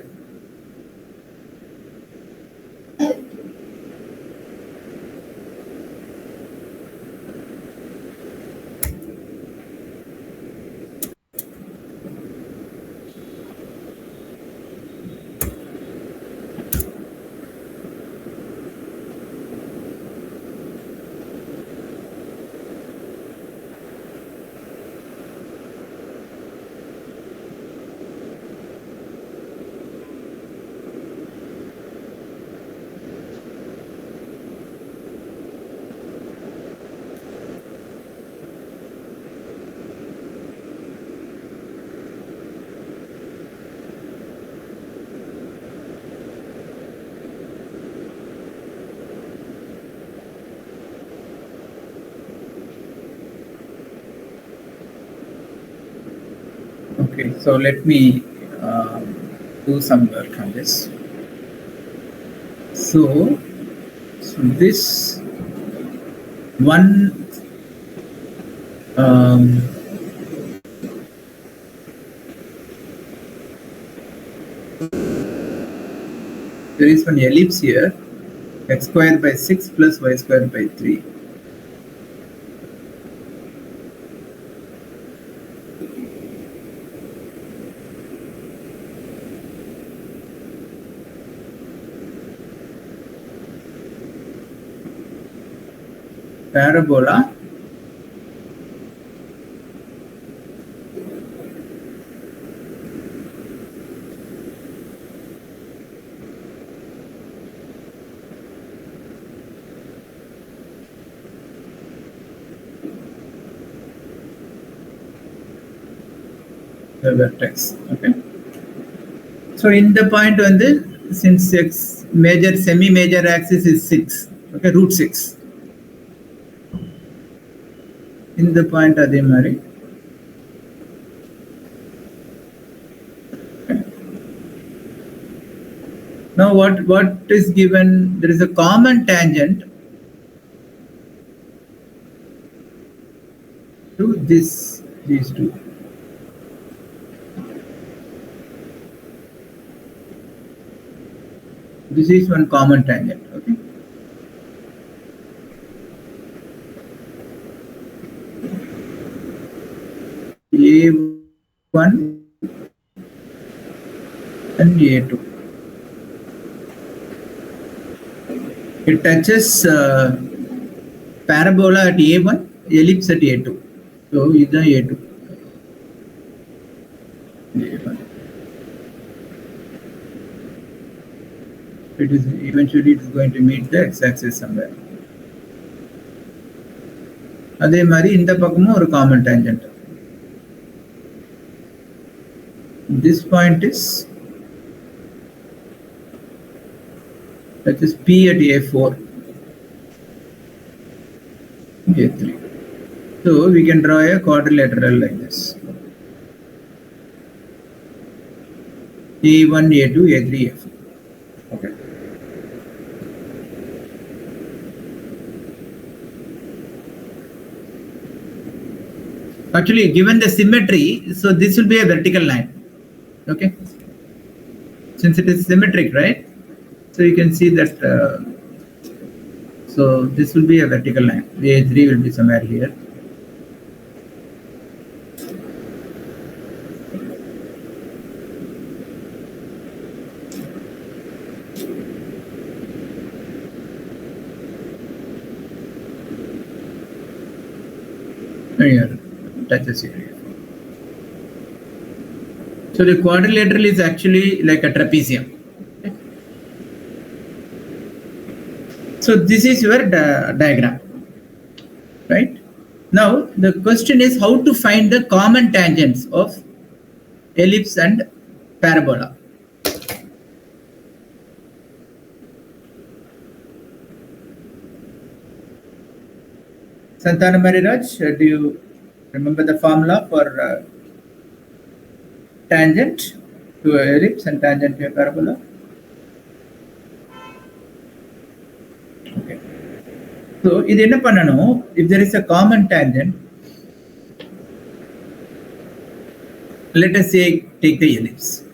Okay, so let me do some work on this. So this one there is one ellipse here, x squared by 6 plus y squared by 3. Parabola the vertex. Okay. So in the point on the since x major semi-major axis is 6, okay, root 6. In the point adhe mari. Now what is given? There is a common tangent to these two. This is one common tangent. Okay. A1 and A2. It touches parabola at A1, ellipse at A2. So this is A2. A1. It is eventually it is going to meet the x-axis somewhere. அதே மாதிரி இந்த பக்கமும் ஒரு common tangent. This point is that is P at A4, A3. So we can draw a quadrilateral like this. A1, A2, A3, A4. Okay. Actually, given the symmetry, so this will be a vertical line. Okay. Since it is symmetric, right? So you can see that. So this will be a vertical line. The A3 will be somewhere here. Here, touches here. So the quadrilateral is actually like a trapezium. Okay. So this is your diagram, right? Now the question is how to find the common tangents of ellipse and parabola. Santana Mariraj, do you remember the formula for tangent to an ellipse and tangent to a parabola? Okay. So, if there is a common tangent, let us say take the ellipse.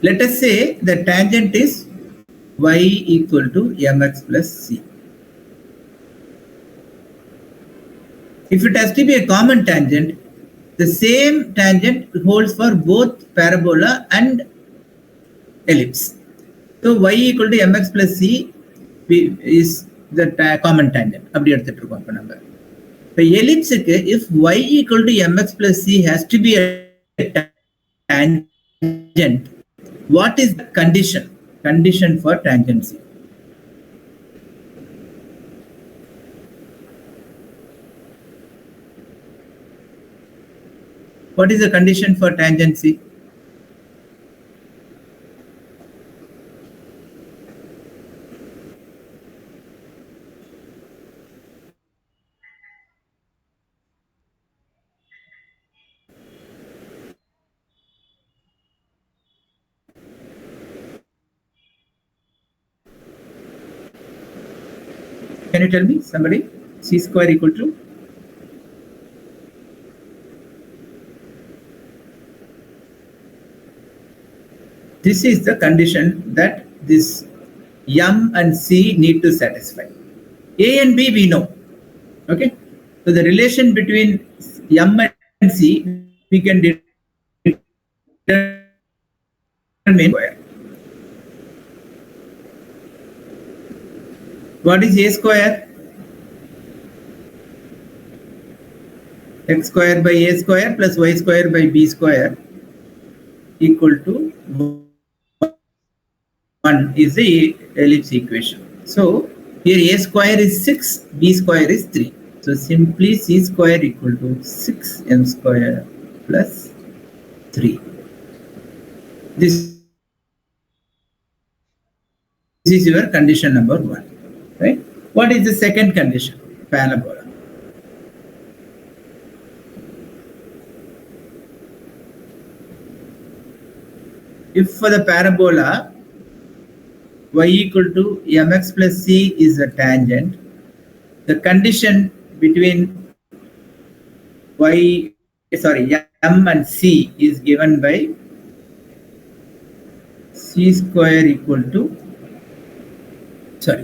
Let us say the tangent is y equal to mx plus c. If it has to be a common tangent, the same tangent holds for both parabola and ellipse. So y equal to mx plus c is the common tangent. The ellipse, if y equal to mx plus c has to be a tangent, what is the condition for tangency? What is the condition for tangency? Can you tell me, somebody? C square equal to? This is the condition that this M and C need to satisfy. A and B we know. Okay. So the relation between M and C we can determine square. What is A square? X square by A square plus Y square by B square equal to 1 is the ellipse equation. So here A square is 6, B square is 3. So simply C square equal to 6M square plus 3. This is your condition number 1. Right? What is the second condition? Parabola. If for the parabola y equal to mx plus c is a tangent, the condition between m and c is given by c square equal to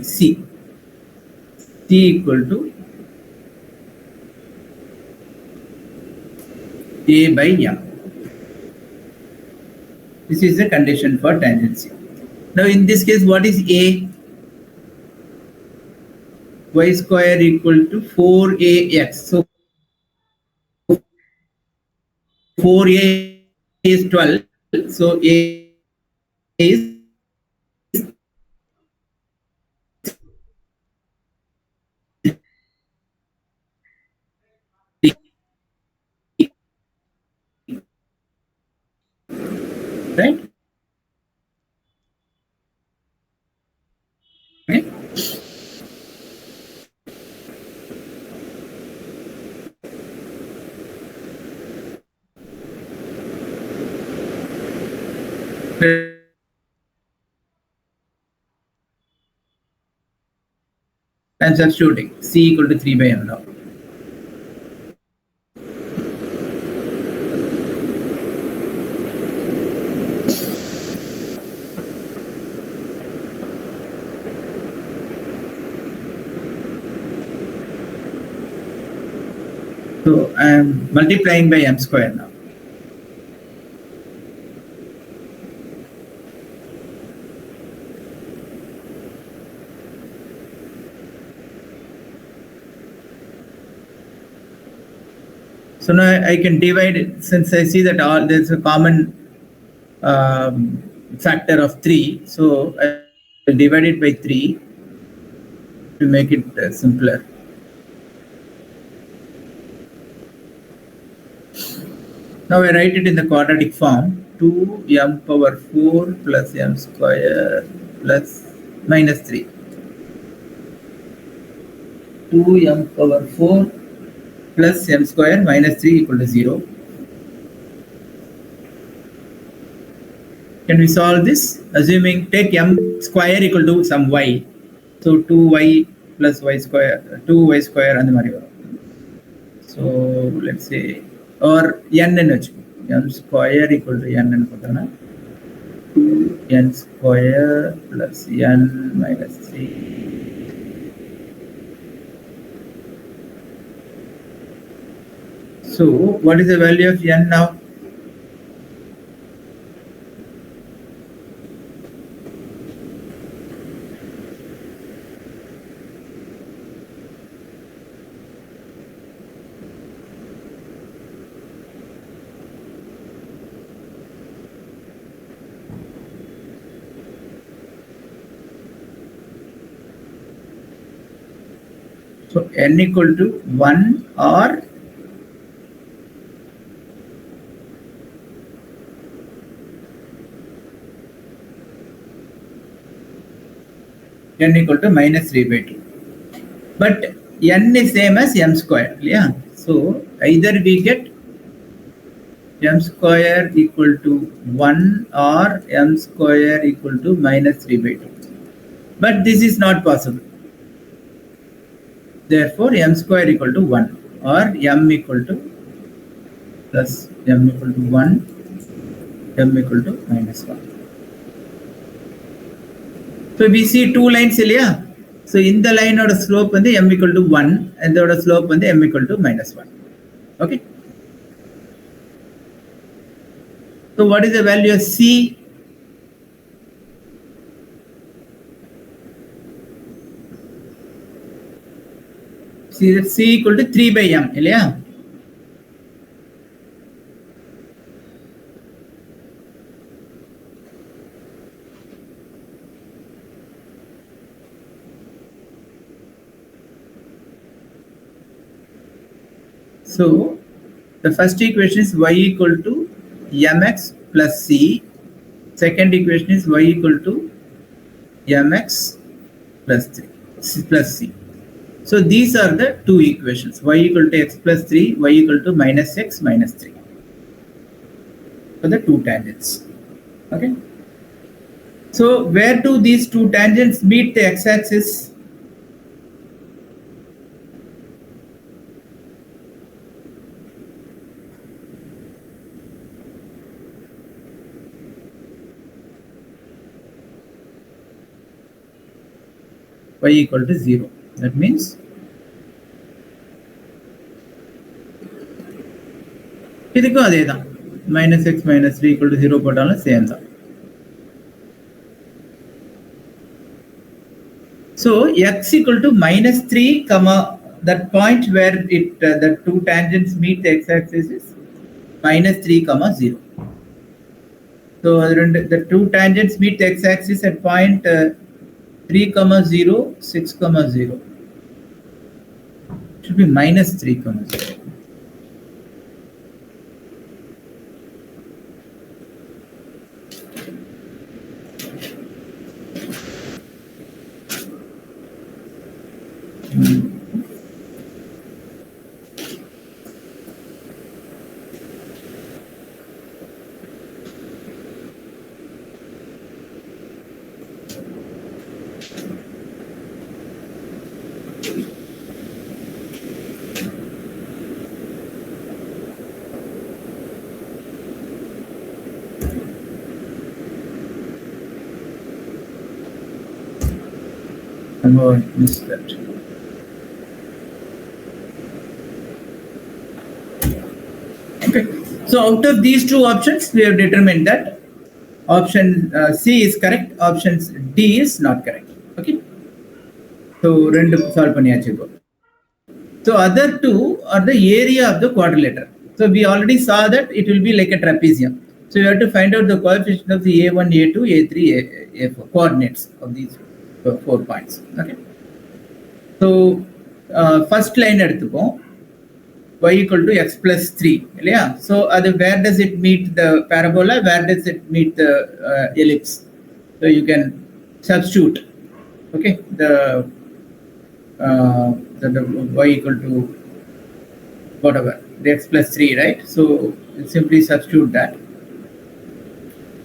c equal to a by m. This is the condition for tangency. Now in this case, what is a? Y square equal to 4ax. So 4a is 12. So a is right. Okay. And substituting c equal to 3 by m now. So I am multiplying by m square now. So now I can divide it, since I see that there's a common factor of 3. So I will divide it by 3 to make it simpler. Now I write it in the quadratic form: 2m power 4 plus m square plus minus 3. 2m power 4 plus m square minus 3 equal to 0. Can we solve this? Assuming take m square equal to some y. So 2y plus y square, 2y square and the so let's say, or n m square equal to n 2n square plus n minus 3. So what is the value of n now? So n equal to 1 or n equal to minus 3 by 2. But n is same as m square. Yeah. So either we get m square equal to 1 or m square equal to minus 3 by 2. But this is not possible. Therefore, m square equal to 1 or m equal to plus m equal to 1, m equal to minus 1. So we see two lines here. So in the line or slope and the m equal to 1 and the slope and the m equal to minus 1. Okay. So what is the value of C? See that C equal to 3 by m. Yeah. So the first equation is y equal to mx plus c. Second equation is y equal to mx plus 3 plus c. So these are the two equations, y equal to x plus 3, y equal to minus x minus 3 for the two tangents. Okay. So where do these two tangents meet the x-axis? Y equal to 0. That means இதுக்கும் அதே தான் minus x minus 3 equal to 0 போட்டாலும் same தான். So x equal to minus 3 comma that point where the two tangents meet the x-axis is minus 3 comma 0. So the two tangents meet the x-axis at point 3 comma 0, 6 comma 0. It should be minus 3 comma 0. I missed that. Okay. So out of these two options, we have determined that option C is correct, option D is not correct. Okay. So rendu solve பண்ணியாச்சு இப்போ. So other two are the area of the quadrilateral. So we already saw that it will be like a trapezium. So you have to find out the coefficient of the A1, A2, A3, A4 coordinates of these 4 points. Okay. So first line எடுத்துப்போம் y equal to x plus 3 இல்லையா? So where does it meet the parabola, where does it meet the ellipse? So you can substitute, okay, the y equal to whatever, the x plus 3, right? So simply substitute that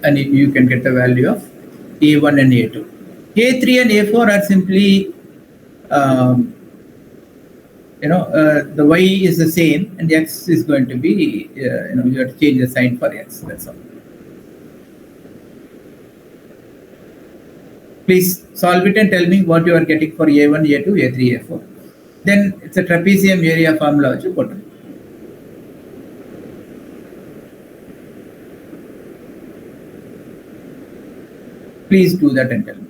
and you can get the value of A1 and A2. A3 and A4 are simply the y is the same and x is going to be, you have to change the sign for x, that's all. Please solve it and tell me what you are getting for A1, A2, A3, A4. Then it's a trapezium area formula. Please do that and tell me.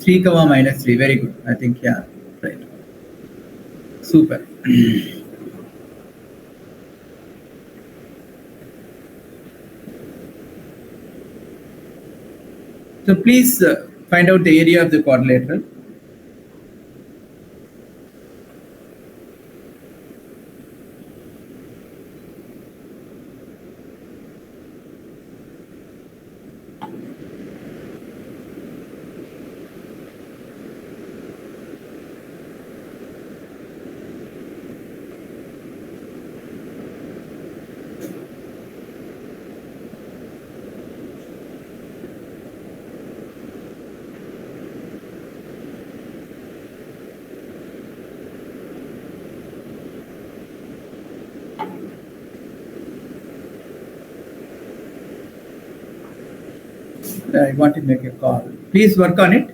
Three comma minus 3, very good. I think, yeah, right. Super. So please find out the area of the quadrilateral. I want to make a call. Please work on it.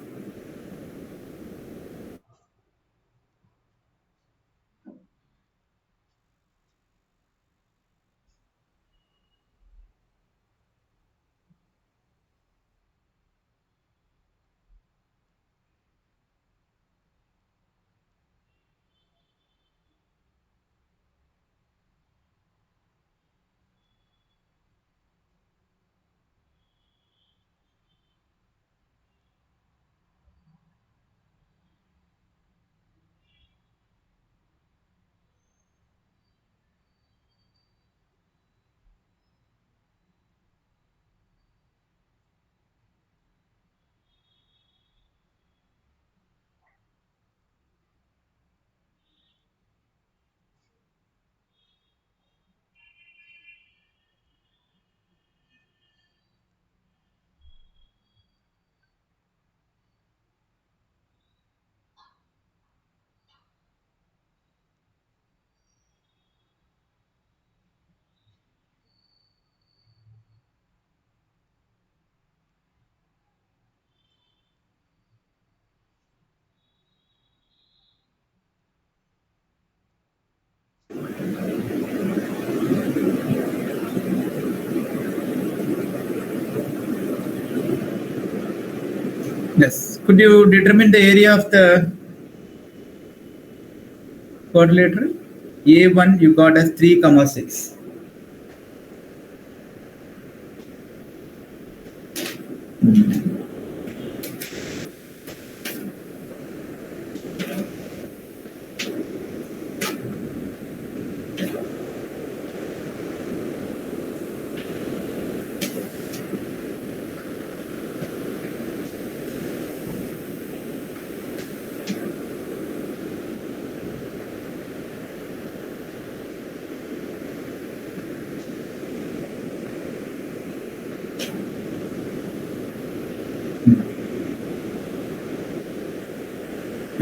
Yes. Could you determine the area of the quadrilateral? A1 you got as 3,6.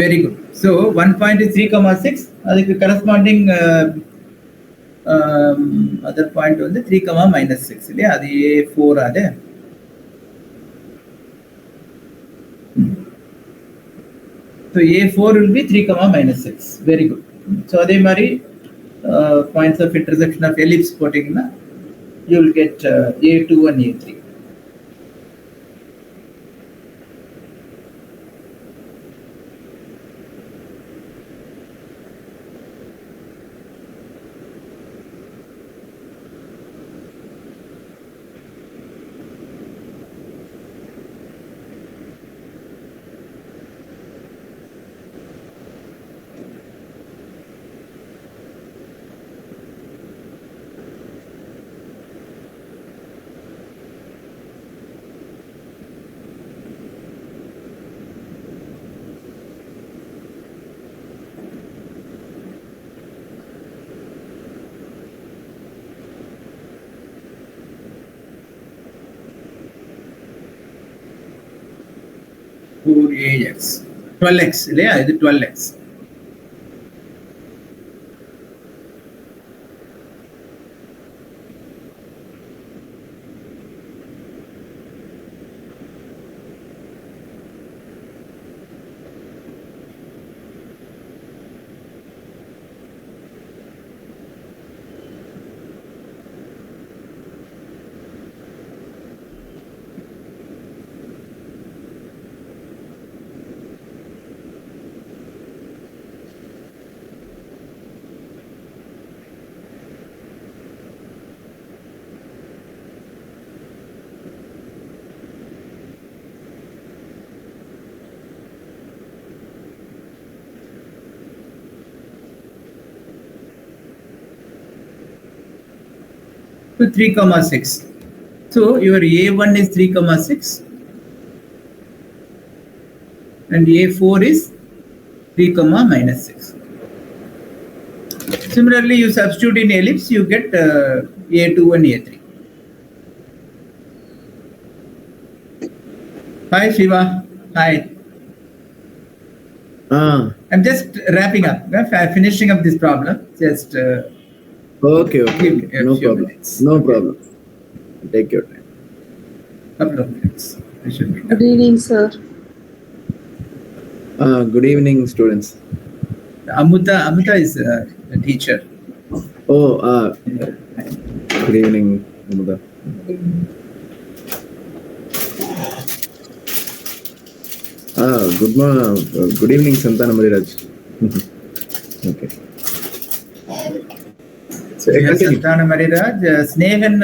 Very good. So 1 point is 3,6. The corresponding other point on the 3, minus 6. Yeah, the A4 are there. So A4 will be 3, minus 6. Very good. So adhe mari points of intersection of ellipse pottingna, you will get A2 and A3. AX 12x இல்லையா இது 12x to 3,6. So your A1 is 3,6 and A4 is 3, minus 6. Similarly, you substitute in ellipse, you get A2 and A3. Hi Shiva. Hi. I'm just wrapping up, finishing up this problem. Just Okay. No problem. No problem. Take your time. Couple of minutes. We should be Good done. evening, sir. Good evening, students. Amita is a teacher. Oh, good evening, Amuda. Good evening, Santana Mariraj. Okay. So, We have continue. Santana Mariraj. Snehan,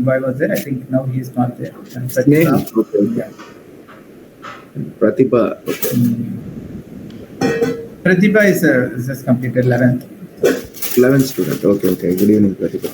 why was there? I think now he is not there. And Snehan, Pratibha. okay. Yeah. Pratibha, okay. Pratibha is just completed 11th. 11th student. Okay. Good evening, Pratibha.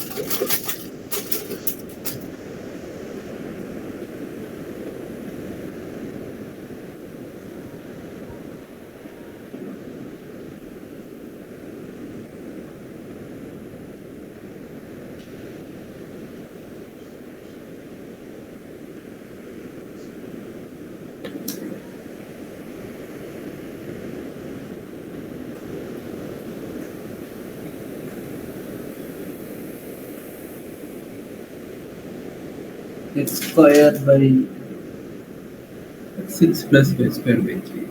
X squared by 6 plus y squared by 3.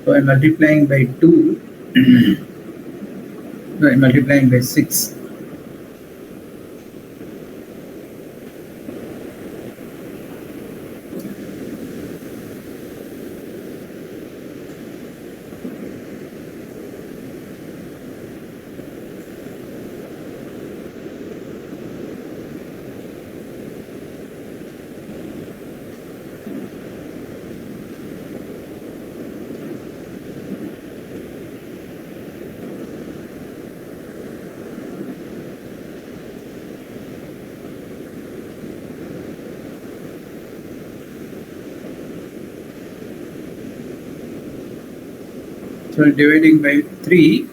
So I'm multiplying by 2. No, I'm multiplying by 6. So dividing by 3.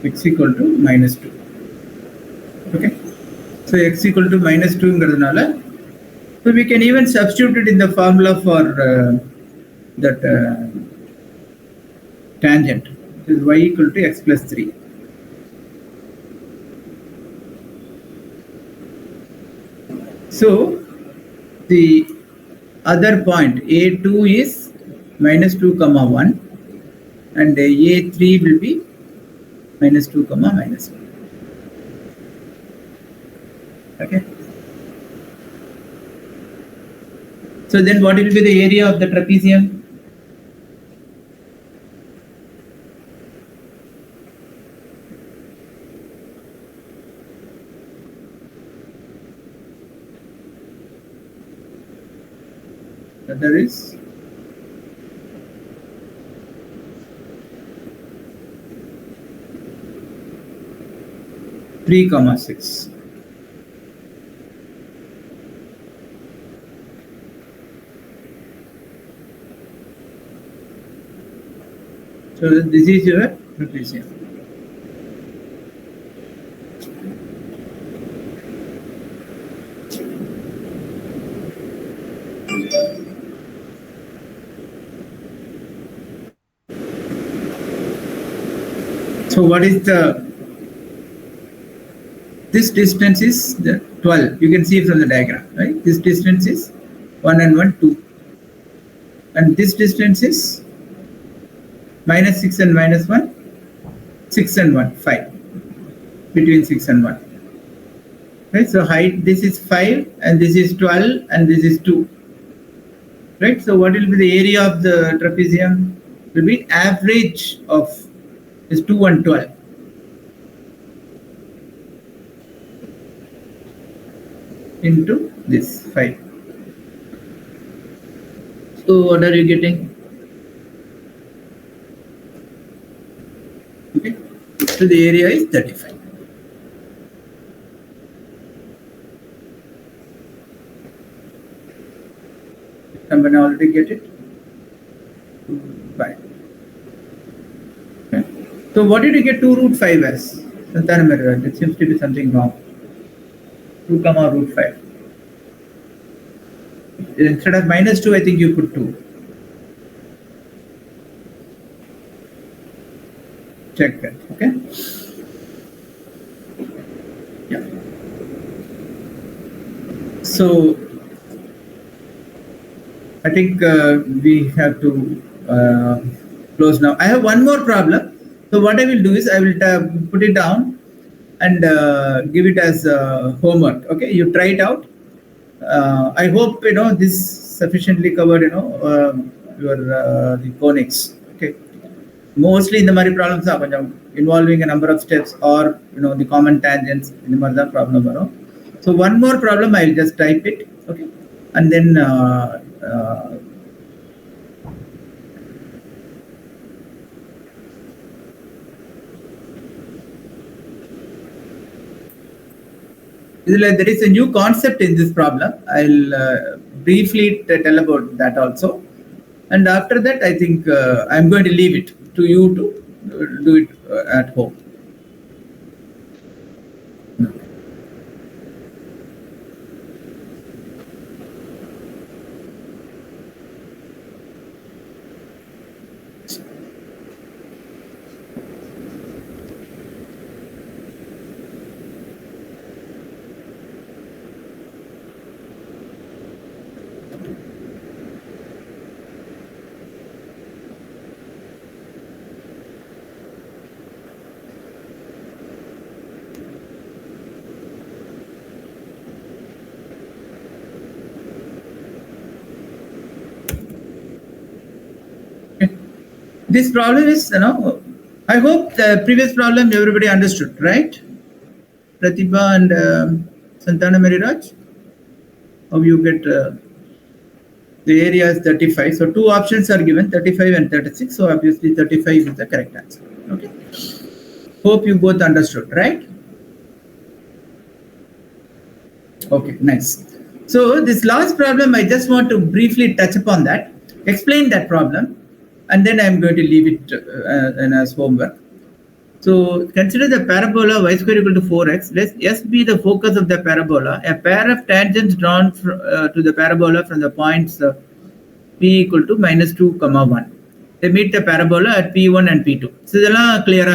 X equal to minus 2. Okay. So x equal to minus 2 ங்கிறதுனால, so we can even substitute it in the formula for that tangent. Is y equal to x plus 3. So the other point A2 is minus 2 comma 1 and A3 will be minus 2 comma minus 1. Okay. So then what will be the area of the trapezium? That is 3 comma 6. So this is your trapezium. So what is this distance is the 12. You can see from the diagram, right? This distance is 1 and 1, 2. And this distance is minus 6 and minus 1, 6 and 1, 5. Between 6 and 1. Right? So height, this is 5 and this is 12 and this is 2. Right? So what will be the area of the trapezium? Will be average of is 2 and 12. Into this 5. So what are you getting? Okay. So the area is 35. Someone already get it? 5. Okay. So what did you get 2 root 5 as? Santana Mariraj, it seems to be something wrong. 2 comma root 5. Instead of -2, I think you put 2. Check that, okay? Yeah. So I think we have to close now. I have one more problem. So what I will do is I will put it down and give it as homework. Okay, you try it out. I hope this sufficiently covered your the conics. Okay, mostly in the mari problems are involving a number of steps or the common tangents in the mari problem. So one more problem, I'll just type it. Okay, and then there is a new concept in this problem. I'll briefly tell about that also. And after that, I think I'm going to leave it to you to do it at home. This problem is, I hope the previous problem everybody understood, right? Pratibha and Santana Mariraj, how you get the area is 35. So 2 options are given, 35 and 36. So obviously 35 is the correct answer. Okay. Hope you both understood, right? Okay, nice. So this last problem, I just want to briefly touch upon that, explain that problem, and then I'm going to leave it as homework. So consider the parabola y square equal to 4x. Let S be the focus of the parabola. A pair of tangents drawn to the parabola from the points p equal to -2, 1. They meet the parabola at P1 and P2. So this is clear.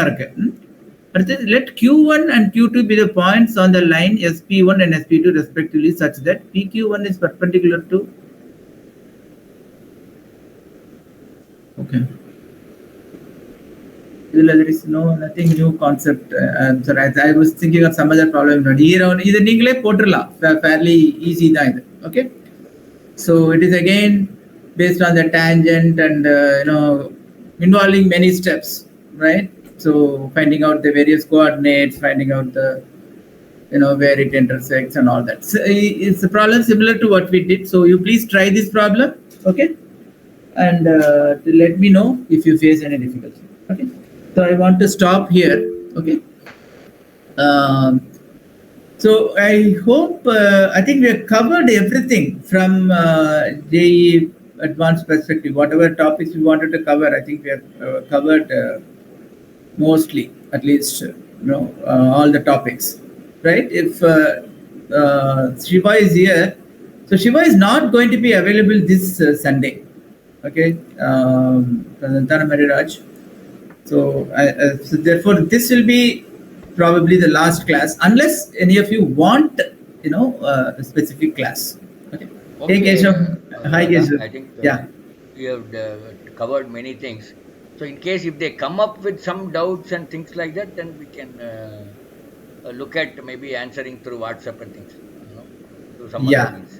Let Q1 and Q2 be the points on the line SP1 and SP2 respectively such that PQ1 is perpendicular to. Okay. There is nothing new concept. I'm sorry, I was thinking of some other problem. Fairly easy. Okay. So it is again based on the tangent and involving many steps, right? So finding out the various coordinates, finding out the where it intersects and all that. So it's a problem similar to what we did. So you please try this problem, okay? And let me know if you face any difficulty. Okay. So I want to stop here. Okay. So I hope I think we have covered everything from JEE advanced perspective. Whatever topics we wanted to cover, I think we have covered mostly, at least all the topics. Right? If Shiva is here, so Shiva is not going to be available this Sunday. Okay, Santana Mariraj. So therefore, this will be probably the last class, unless any of you want, a specific class. Okay. Hey, Keshav. Hi, Keshav. I think we have covered many things. So in case if they come up with some doubts and things like that, then we can look at maybe answering through WhatsApp and things. Through some other things.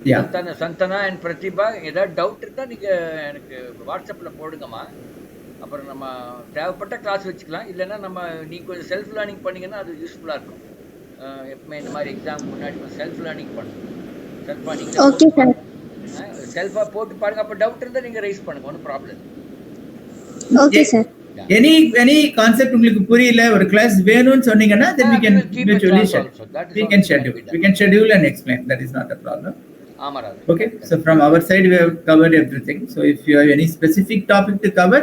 Yeah. Santana and Pratibha, ஏதாவது doubt இருந்தா நீங்க எனக்கு வாட்ஸ்அப்ல போடுங்கம்மா. அப்புறம் நம்ம தேவைப்பட்ட class வச்சுக்கலாம். இல்லைன்னா நீங்க கொஞ்சம் செல்ஃப் லேர்னிங் பண்ணீங்கன்னா அது யூஸ்ஃபுல்லா இருக்கும். எப்பவுமே இந்த மாதிரி எக்ஸாம் முன்னாடி செல்ஃப் லேர்னிங் பண்ணணும். Self learning okay sir. செல்ஃபா போட்டு பாருங்க. அப்ப டவுட் இருந்தா நீங்க ரைஸ் பண்ணுங்க. ஒன்றும் problem. Okay sir. Any concept உங்களுக்கு புரியல ஒரு கிளாஸ் வேணும்னு சொன்னீங்கன்னா then we can mutually schedule. We can schedule and explain. That is not a problem. ஆமா Raju. Okay, so from our side, we have covered everything. So if you have any specific topic to cover,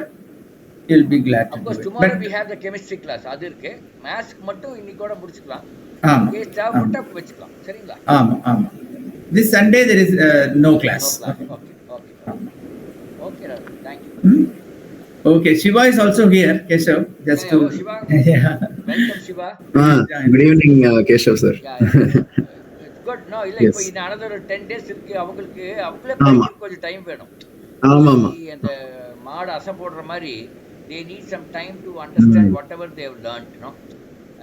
you'll be glad to Of do course, it. tomorrow But we have the chemistry class. அது இருக்கு. மேத்ஸ்க்கு மட்டும் இன்னைக்கோட முடிச்சுக்கலாம். ஆமா, case தேவைப்பட்டா வச்சுக்கலாம். சரிங்களா? ஆமா. This Sunday there is no class. Okay Raju. Thank you. Okay, Shiva is also here, Keshav. Just to Shiva. yeah. Welcome Shiva. Good evening, Keshav sir. It's good. No, இல்ல Yes. இப்போ இந்த another 10 days இருக்கு. அவங்களுக்கு அவங்களே ஆமா. படிக்க கொஞ்சம் time வேணும். ஆமா. அந்த மாடு அசை போடுற மாதிரி they need some time to understand whatever they have learned, you know.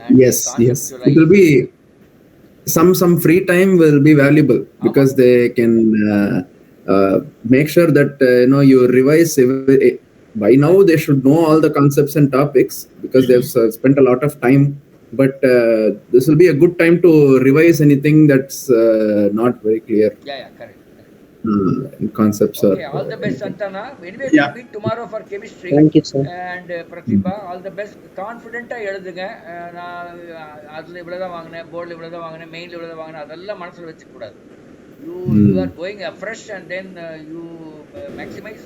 And Yes. conceptualize. It will be some free time will be valuable because they can make sure that you revise. By now they should know all the concepts and topics because they've spent a lot of time. But this will be a good time to revise anything that's not very clear Yeah, correct. in concepts. Okay, all the best, Santana. Anyway, Yeah. we'll meet tomorrow for chemistry. Thank you, sir. And Pratibha, all the best. Confident-ஆ எழுதுங்க. நான் அதுல இவ்வளவுதான் வாங்கினேன், போர்டில் இவ்வளவுதான் வாங்கினேன், மெயின்ல இவ்வளவுதான் வாங்கினேன், அதெல்லாம் மனசுல வச்சுக்க கூடாது. You are going afresh and then you maximize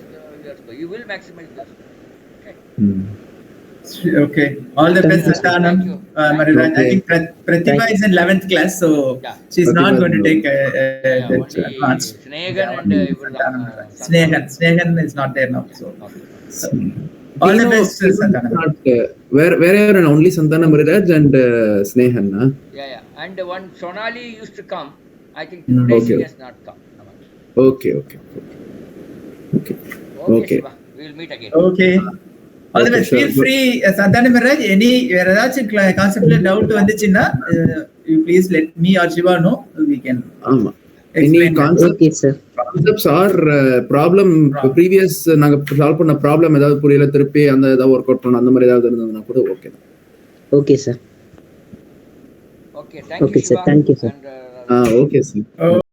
your score. You will maximize your score. Okay. Okay, all the best, Santanam. Thank you. Mariraj. I Okay. think Pratibha is in 11th class, so Yeah. she's not Pratibha going to is take Yeah, that only advanced. Snehan and இவர்தான், Snehan is not there now, so Okay. all the best, Santanam. Where are only Santana Mariraj and Snehan? Yeah. And one Sonali used to come. I think today she Okay. has not come. Okay. Okay. Shiva. We will meet again. Okay. All the Okay, best. sure. Feel free, Santanam Mariraj. வேற ஏதாச்சும் கான்செப்ட்ல doubt வந்துச்சுன்னா you please let me or Shiva know. We can ஆமா. Any explain that. Okay, sir. concepts or problem previous நாங்க solve பண்ண problem ஏதாவது புரியல திருப்பி அந்த ஏதாவது ஒர்க் அவுட் பண்ண அந்த மாதிரி ஏதாவது இருந்ததுன்னா கூட okay. Okay, sir. Okay, thank Okay, you, sir. Shiva. Thank you, sir. And, okay sir.